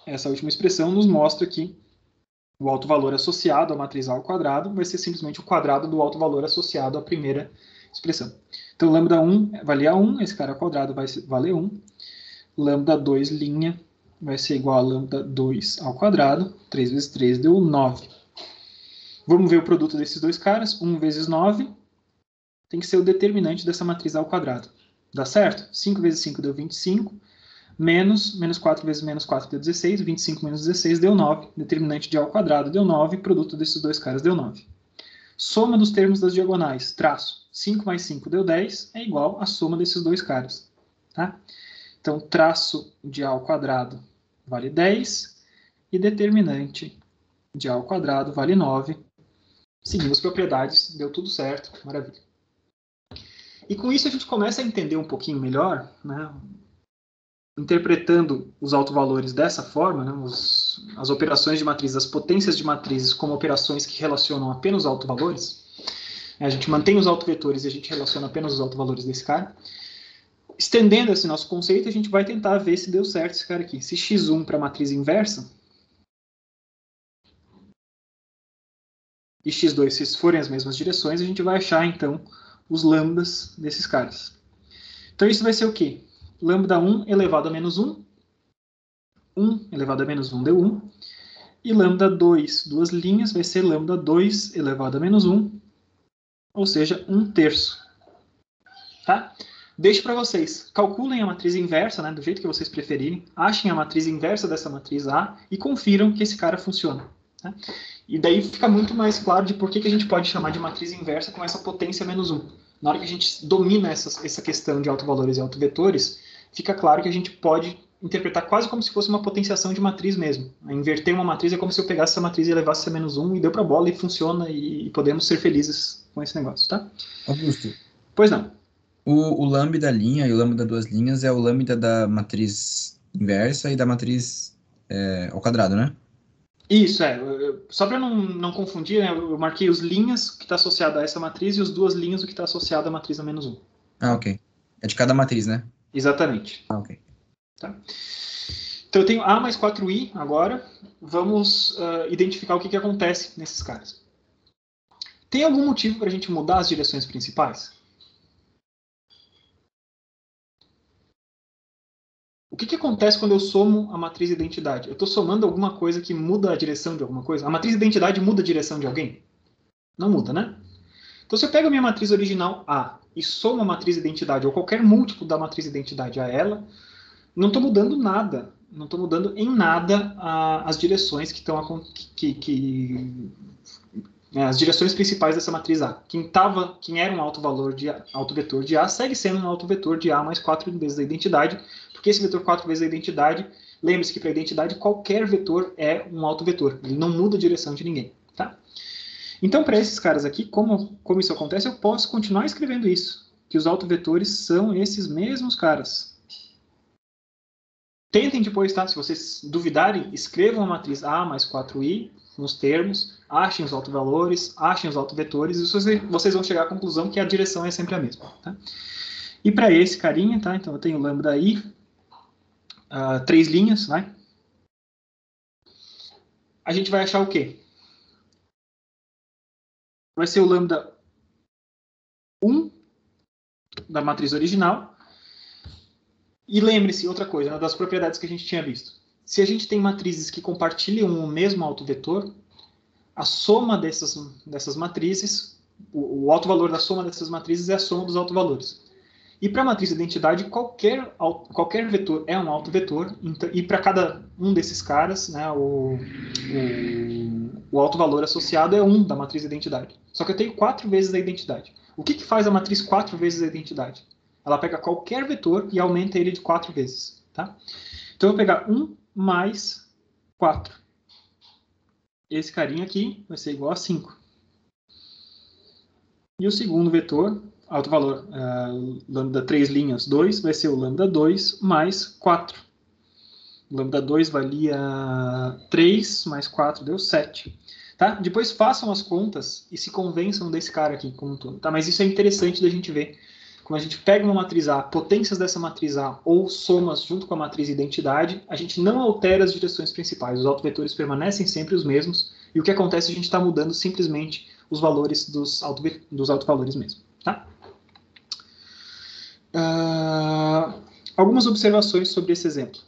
Essa última expressão nos mostra que o alto valor associado à matriz A ao quadrado vai ser simplesmente o quadrado do alto valor associado à primeira expressão. Então, lambda 1 valia 1, esse cara ao quadrado vai valer 1. Lambda 2 linha vai ser igual a lambda 2 ao quadrado. 3 vezes 3 deu 9. Vamos ver o produto desses dois caras. 1 vezes 9 tem que ser o determinante dessa matriz A ao quadrado. Dá certo? 5 vezes 5 deu 25. Menos 4 vezes menos 4 deu 16. 25 menos 16 deu 9. Determinante de A ao quadrado deu 9. Produto desses dois caras deu 9. Soma dos termos das diagonais, traço. 5 mais 5 deu 10, é igual à soma desses dois caras. Tá? Então, traço de A ao quadrado vale 10 e determinante de A ao quadrado vale 9. Seguindo as propriedades, deu tudo certo, maravilha. E com isso a gente começa a entender um pouquinho melhor, né? Interpretando os autovalores dessa forma, né? As operações de matrizes, as potências de matrizes como operações que relacionam apenas autovalores. A gente mantém os autovetores e a gente relaciona apenas os autovalores desse cara. Estendendo esse nosso conceito, a gente vai tentar ver se deu certo esse cara aqui. Se x1 para a matriz inversa e x2, se forem as mesmas direções, a gente vai achar, então, os lambdas desses caras. Então, isso vai ser o quê? Lambda 1 elevado a menos 1. 1 elevado a menos 1 deu 1. E lambda 2, duas linhas, vai ser lambda 2 elevado a menos 1. Ou seja, 1/3. Tá? Deixo para vocês. Calculem a matriz inversa, né, do jeito que vocês preferirem. Achem a matriz inversa dessa matriz A e confiram que esse cara funciona. Tá? E daí fica muito mais claro de por que a gente pode chamar de matriz inversa com essa potência menos 1. Na hora que a gente domina essa questão de autovalores e autovetores, fica claro que a gente pode interpretar quase como se fosse uma potenciação de matriz mesmo. Inverter uma matriz é como se eu pegasse essa matriz e levasse a menos 1 e deu para a bola e funciona e podemos ser felizes com esse negócio, tá? Augusto, Pois não. o lambda linha e o lambda duas linhas é o lambda da matriz inversa e da matriz ao quadrado, né? Isso, só para não confundir, né, eu marquei os linhas que está associado a essa matriz e os duas linhas o que está associado à matriz a menos 1. Ah, ok. É de cada matriz, né? Exatamente. Ah, ok. Tá? Então eu tenho A mais 4i agora. Vamos identificar o que acontece nesses caras. Tem algum motivo para a gente mudar as direções principais? O que acontece quando eu somo a matriz identidade? Eu estou somando alguma coisa que muda a direção de alguma coisa? A matriz identidade muda a direção de alguém? Não muda, né? Então, se eu pego a minha matriz original A e somo a matriz identidade ou qualquer múltiplo da matriz identidade a ela, não estou mudando nada. Não estou mudando em nada as direções que estão as direções principais dessa matriz A. Quem era um autovalor de autovetor de A segue sendo um autovetor de A mais 4 vezes a identidade, porque esse vetor 4 vezes a identidade, lembre-se que para a identidade qualquer vetor é um autovetor, ele não muda a direção de ninguém. Tá? Então, para esses caras aqui, como isso acontece, eu posso continuar escrevendo isso, que os autovetores são esses mesmos caras. Tentem depois, tá? Se vocês duvidarem, escrevam a matriz A mais 4i nos termos, achem os autovalores, achem os autovetores, e vocês vão chegar à conclusão que a direção é sempre a mesma. Tá? E para esse carinha, tá? Então eu tenho lambda i, 3 linhas, né? A gente vai achar o quê? Vai ser o lambda 1 da matriz original. E lembre-se, outra coisa, uma das propriedades que a gente tinha visto. Se a gente tem matrizes que compartilham o mesmo autovetor, a soma dessas matrizes, o autovalor da soma dessas matrizes é a soma dos autovalores. E para a matriz de identidade, qualquer vetor é um autovetor, então, e para cada um desses caras, né, o autovalor associado é 1 da matriz de identidade. Só que eu tenho 4 vezes a identidade. O que faz a matriz 4 vezes a identidade? Ela pega qualquer vetor e aumenta ele de 4 vezes. Tá? Então eu vou pegar 1 mais 4. Esse carinha aqui vai ser igual a 5. E o segundo vetor, alto valor, lambda 3 linhas 2, vai ser o lambda 2 mais 4. Lambda 2 valia 3 mais 4 deu 7. Tá? Depois façam as contas e se convençam desse cara aqui como um todo. Tá? Mas isso é interessante da gente ver. Quando a gente pega uma matriz A, potências dessa matriz A ou somas junto com a matriz identidade, a gente não altera as direções principais. Os autovetores permanecem sempre os mesmos. E o que acontece é que a gente está mudando simplesmente os valores dos autovalores mesmo. Tá? Algumas observações sobre esse exemplo.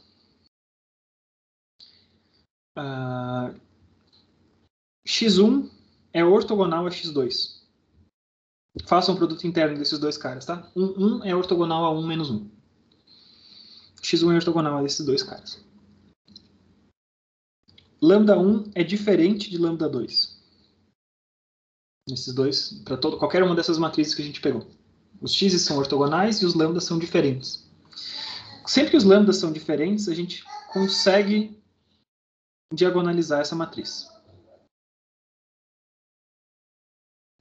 X1 é ortogonal a X2. Faça um produto interno desses dois caras, tá? 1 é ortogonal a 1 menos 1. X1 é ortogonal a esses dois caras. Lambda 1 é diferente de lambda 2. Nesses dois, para qualquer uma dessas matrizes que a gente pegou. Os x são ortogonais e os lambdas são diferentes. Sempre que os lambdas são diferentes, a gente consegue diagonalizar essa matriz.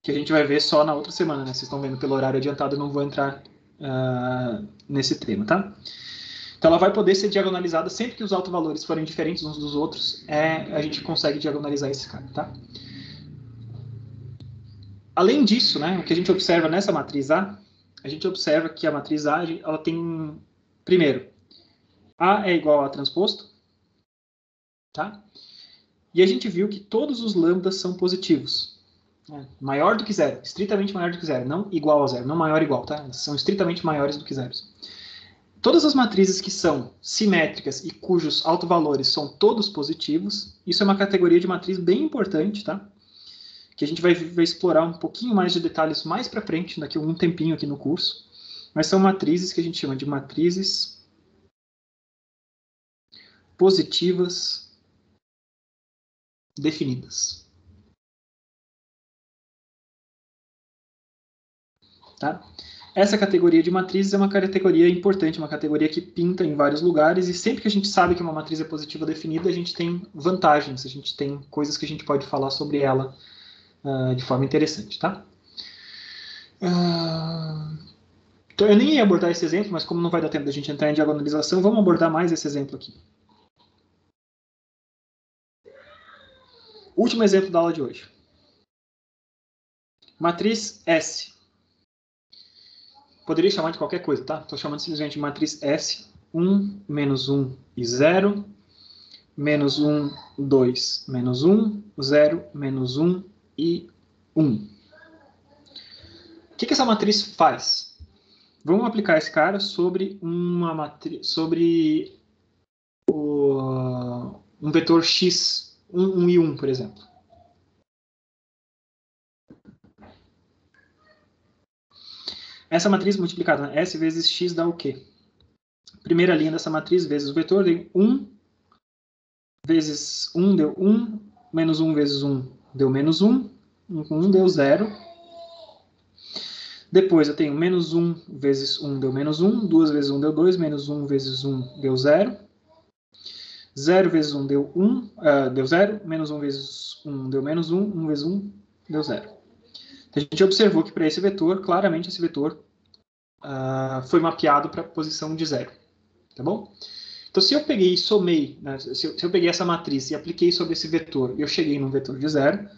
Que a gente vai ver só na outra semana, né? Vocês estão vendo pelo horário adiantado, eu não vou entrar nesse tema, tá? Então ela vai poder ser diagonalizada sempre que os autovalores forem diferentes uns dos outros, a gente consegue diagonalizar esse cara, tá? Além disso, né, o que a gente observa nessa matriz A, a gente observa que a matriz A, ela tem, primeiro, A é igual a transposto, tá? E a gente viu que todos os lambdas são positivos. Maior do que zero, estritamente maior do que zero, não igual a zero, não maior igual, tá? Eles são estritamente maiores do que zeros. Todas as matrizes que são simétricas e cujos autovalores são todos positivos, isso é uma categoria de matriz bem importante, tá? Que a gente vai explorar um pouquinho mais de detalhes mais para frente, daqui a um tempinho aqui no curso. Mas são matrizes que a gente chama de matrizes positivas definidas. Tá? Essa categoria de matrizes é uma categoria importante, uma categoria que pinta em vários lugares, e sempre que a gente sabe que uma matriz é positiva definida, a gente tem vantagens, a gente tem coisas que a gente pode falar sobre ela de forma interessante, tá? Então eu nem ia abordar esse exemplo, mas como não vai dar tempo da gente entrar em diagonalização, vamos abordar mais esse exemplo aqui. Último exemplo da aula de hoje. Matriz S. Poderia chamar de qualquer coisa, tá? Estou chamando simplesmente de matriz S. 1, menos 1 e 0. Menos 1, 2, menos 1. 0, menos 1 e 1. O que essa matriz faz? Vamos aplicar esse cara sobre uma matriz, sobre um vetor x, 1 e 1, por exemplo. Essa matriz multiplicada, né? S vezes x dá o quê? Primeira linha dessa matriz vezes o vetor, deu 1 vezes 1 deu 1, menos 1 vezes 1 deu menos 1, 1 com 1 deu 0. Depois eu tenho menos 1 vezes 1 deu menos 1, 2 vezes 1 deu 2, menos 1 vezes 1 deu 0. 0 vezes 1 deu 1, deu 0, menos 1 vezes 1 deu menos 1, 1 vezes 1 deu 0. A gente observou que para esse vetor, claramente esse vetor foi mapeado para a posição de 0. Tá bom? Então, se eu peguei e somei, né, se eu peguei essa matriz e apliquei sobre esse vetor, e eu cheguei num vetor de 0,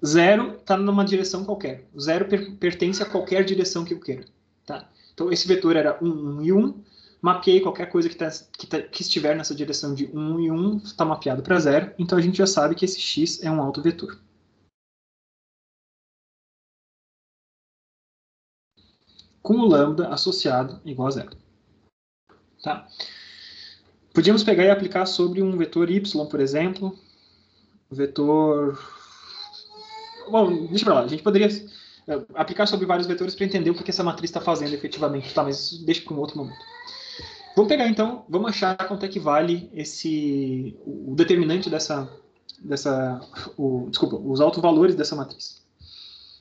0 está numa direção qualquer. 0 pertence a qualquer direção que eu queira. Tá? Então, esse vetor era 1, 1 e 1. Mapeei qualquer coisa que estiver nessa direção de 1 e 1, está mapeado para 0. Então, a gente já sabe que esse x é um autovetor. Com o lambda associado igual a 0. Tá? Podíamos pegar e aplicar sobre um vetor y, por exemplo. Vetor... Bom, deixa pra lá. A gente poderia aplicar sobre vários vetores para entender o que essa matriz está fazendo efetivamente, tá? Mas isso deixa para um outro momento. Vamos pegar então, vamos achar quanto é que vale o determinante os autovalores dessa matriz.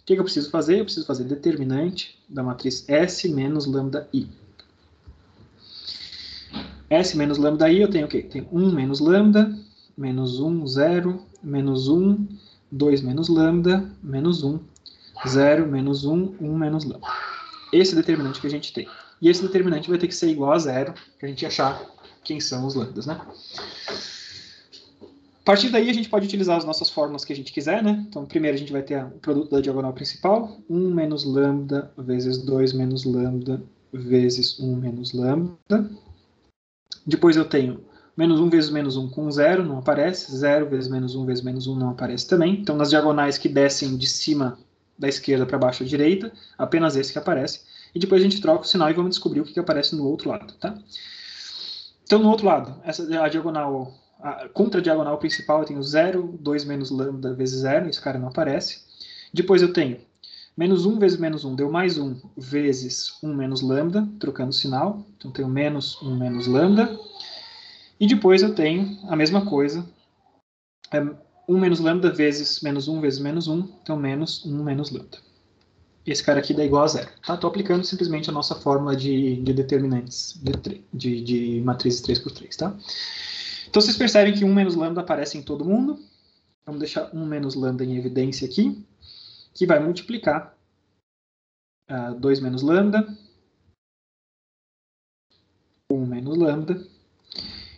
O que eu preciso fazer? Eu preciso fazer determinante da matriz S menos lambda I. S menos lambda I eu tenho o quê? Tenho 1 menos lambda, menos 1, 0, menos 1, 2 menos lambda, menos 1, 0, menos 1, 1 menos lambda. Esse é o determinante que a gente tem. E esse determinante vai ter que ser igual a 0 para a gente achar quem são os lambdas, né? A partir daí a gente pode utilizar as nossas fórmulas que a gente quiser, né? Então primeiro a gente vai ter o produto da diagonal principal, 1 menos lambda vezes 2 menos lambda vezes 1 menos lambda. Depois eu tenho menos 1 vezes menos 1 com 0, não aparece. 0 vezes menos 1 vezes menos 1 não aparece também. Então nas diagonais que descem de cima da esquerda para baixo à direita, apenas esse que aparece. E depois a gente troca o sinal e vamos descobrir o que aparece no outro lado, tá? Então, no outro lado, a diagonal, a contra-diagonal principal, eu tenho 0, 2 menos lambda vezes 0, esse cara não aparece. Depois eu tenho menos 1 vezes menos 1, deu mais 1 vezes 1 menos lambda, trocando o sinal. Então, eu tenho menos 1 menos lambda. E depois eu tenho a mesma coisa, 1 menos lambda vezes menos 1 vezes menos 1, então menos 1 menos lambda. Esse cara aqui dá igual a 0. Tá? Estou aplicando simplesmente a nossa fórmula de determinantes de matrizes 3x3. Tá? Então vocês percebem que 1 menos lambda aparece em todo mundo. Vamos deixar 1 menos lambda em evidência aqui, que vai multiplicar 2 menos lambda, 1 menos lambda,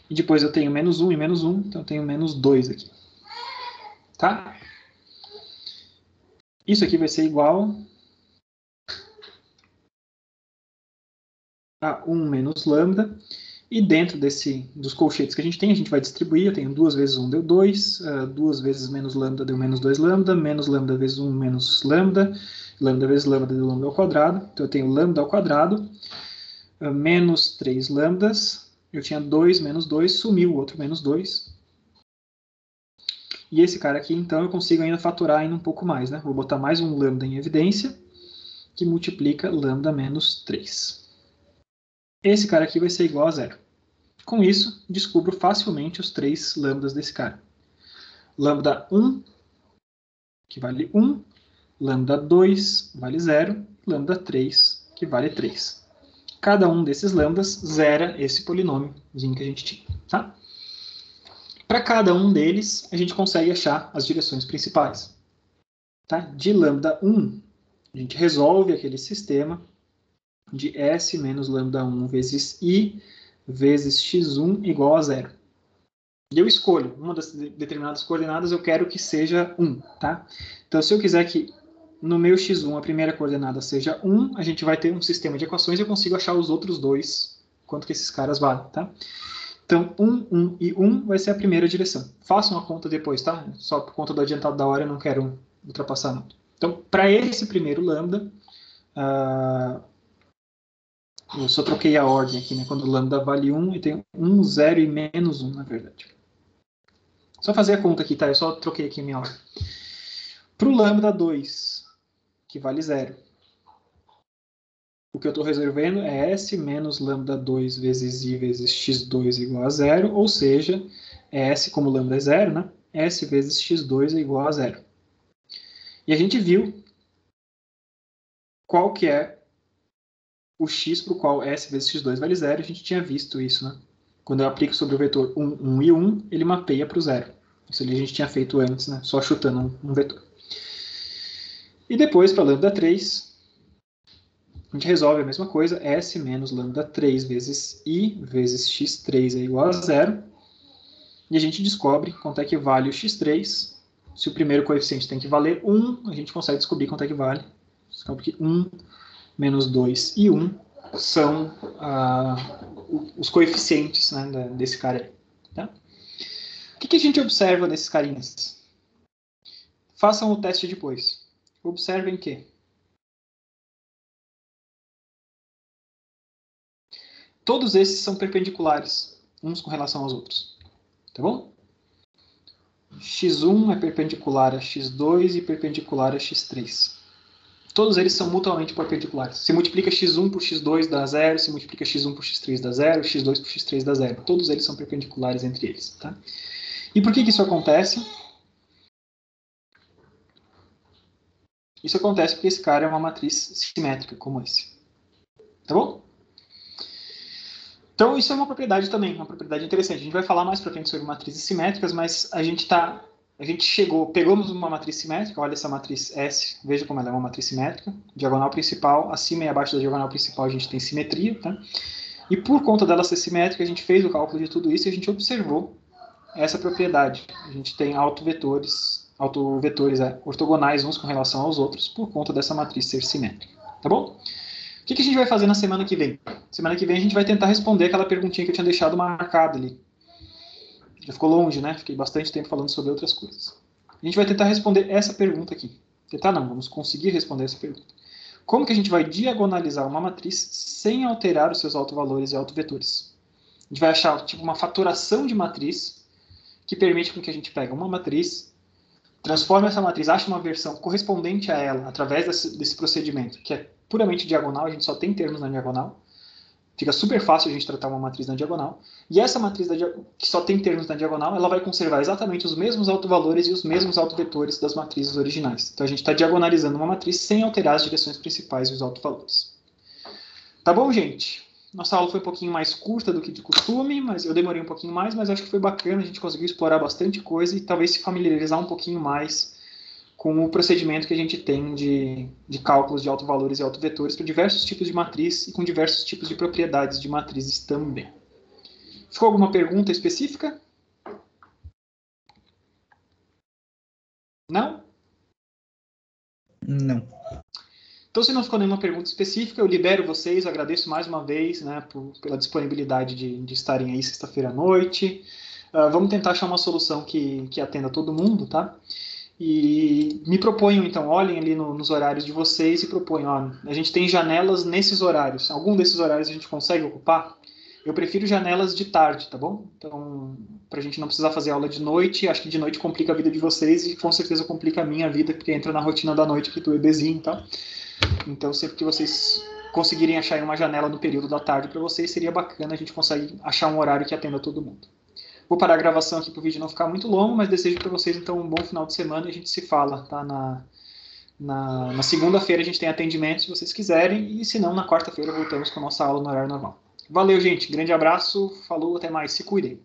e depois eu tenho menos 1 e menos 1, então eu tenho menos 2 aqui. Tá? Isso aqui vai ser igual a 1 menos lambda, e dentro dos colchetes que a gente vai distribuir. Eu tenho 2 vezes 1 deu 2, 2 vezes menos lambda deu menos 2 lambda, menos lambda vezes 1 menos lambda, lambda vezes lambda deu lambda ao quadrado, então eu tenho lambda ao quadrado, menos 3 lambdas, eu tinha 2 menos 2, sumiu o outro menos 2, e esse cara aqui, então, eu consigo ainda fatorar ainda um pouco mais, né? Vou botar mais um lambda em evidência, que multiplica lambda menos 3. Esse cara aqui vai ser igual a 0. Com isso, descubro facilmente os 3 lambdas desse cara. Lambda 1, que vale 1. Lambda 2, vale 0. Lambda 3, que vale 3. Cada um desses lambdas zera esse polinômiozinho que a gente tinha. Tá? Para cada um deles, a gente consegue achar as direções principais. Tá? De lambda 1, a gente resolve aquele sistema de S menos lambda 1 vezes I vezes x1 igual a 0. E eu escolho uma das determinadas coordenadas, eu quero que seja 1. Tá? Então, se eu quiser que no meu x1 a primeira coordenada seja 1, a gente vai ter um sistema de equações e eu consigo achar os outros dois, quanto que esses caras valem. Tá? Então, 1, 1 e 1 vai ser a primeira direção. Façam a conta depois, tá? Só por conta do adiantado da hora, eu não quero ultrapassar muito. Então, para esse primeiro lambda, eu só troquei a ordem aqui, né? Quando o lambda vale 1, eu tenho 1, 0 e menos 1, na verdade. Só fazer a conta aqui, tá? Eu só troquei aqui a minha ordem. Para o lambda 2, que vale 0, o que eu estou resolvendo é S menos lambda 2 vezes I vezes x2 igual a 0, ou seja, S como lambda é 0, né? S vezes x2 é igual a 0. E a gente viu qual que é o x para o qual S vezes x2 vale 0, a gente tinha visto isso, né? Quando eu aplico sobre o vetor 1, 1 e 1, ele mapeia para o 0. Isso ali a gente tinha feito antes, né? Só chutando um vetor. E depois, para lambda 3, a gente resolve a mesma coisa. S menos lambda 3 vezes I vezes x3 é igual a 0. E a gente descobre quanto é que vale o x3. Se o primeiro coeficiente tem que valer 1, a gente consegue descobrir quanto é que vale. Descobre que 1 menos 2 e 1 são os coeficientes, né, desse cara aí. Tá? O que a gente observa desses carinhas? Façam o teste depois. Observem que todos esses são perpendiculares, uns com relação aos outros. Tá bom? x1 é perpendicular a x2 e perpendicular a x3. Todos eles são mutuamente perpendiculares. Se multiplica x1 por x2 dá 0, se multiplica x1 por x3 dá 0, x2 por x3 dá 0. Todos eles são perpendiculares entre eles. Tá? E por que isso acontece? Isso acontece porque esse cara é uma matriz simétrica, como esse. Tá bom? Então, isso é uma propriedade também, uma propriedade interessante. A gente vai falar mais pra frente sobre matrizes simétricas, mas a gente pegamos uma matriz simétrica, olha essa matriz S, veja como ela é uma matriz simétrica, diagonal principal, acima e abaixo da diagonal principal a gente tem simetria, tá? E por conta dela ser simétrica, a gente fez o cálculo de tudo isso e a gente observou essa propriedade. A gente tem autovetores ortogonais uns com relação aos outros por conta dessa matriz ser simétrica, tá bom? O que a gente vai fazer na semana que vem? Semana que vem a gente vai tentar responder aquela perguntinha que eu tinha deixado marcada ali. Já ficou longe, né? Fiquei bastante tempo falando sobre outras coisas. A gente vai tentar responder essa pergunta aqui. Tentar não, vamos conseguir responder essa pergunta. Como que a gente vai diagonalizar uma matriz sem alterar os seus autovalores e autovetores? A gente vai achar tipo uma fatoração de matriz que permite com que a gente pegue uma matriz, transforme essa matriz, ache uma versão correspondente a ela através desse procedimento, que é puramente diagonal, a gente só tem termos na diagonal. Fica super fácil a gente tratar uma matriz na diagonal. E essa matriz que só tem termos na diagonal, ela vai conservar exatamente os mesmos autovalores e os mesmos autovetores das matrizes originais. Então a gente está diagonalizando uma matriz sem alterar as direções principais e os autovalores. Tá bom, gente? Nossa aula foi um pouquinho mais curta do que de costume, mas eu demorei um pouquinho mais, mas acho que foi bacana, a gente conseguiu explorar bastante coisa e talvez se familiarizar um pouquinho mais com o procedimento que a gente tem de cálculos de autovalores e autovetores para diversos tipos de matriz e com diversos tipos de propriedades de matrizes também. Ficou alguma pergunta específica? Não? Não. Então, se não ficou nenhuma pergunta específica, eu libero vocês, eu agradeço mais uma vez, né, pela disponibilidade de estarem aí sexta-feira à noite. Vamos tentar achar uma solução que atenda todo mundo, tá? E me proponham, então, olhem ali nos horários de vocês e proponham, a gente tem janelas nesses horários. Algum desses horários a gente consegue ocupar? Eu prefiro janelas de tarde, tá bom? Então, para a gente não precisar fazer aula de noite, acho que de noite complica a vida de vocês e com certeza complica a minha vida, porque entra na rotina da noite aqui do bebezinho e tal. Então, sempre que vocês conseguirem achar uma janela no período da tarde para vocês, seria bacana, a gente consegue achar um horário que atenda todo mundo. Vou parar a gravação aqui para o vídeo não ficar muito longo, mas desejo para vocês, então, um bom final de semana e a gente se fala, tá? Na segunda-feira a gente tem atendimento, se vocês quiserem, e se não, na quarta-feira voltamos com a nossa aula no horário normal. Valeu, gente. Grande abraço. Falou, até mais. Se cuidem.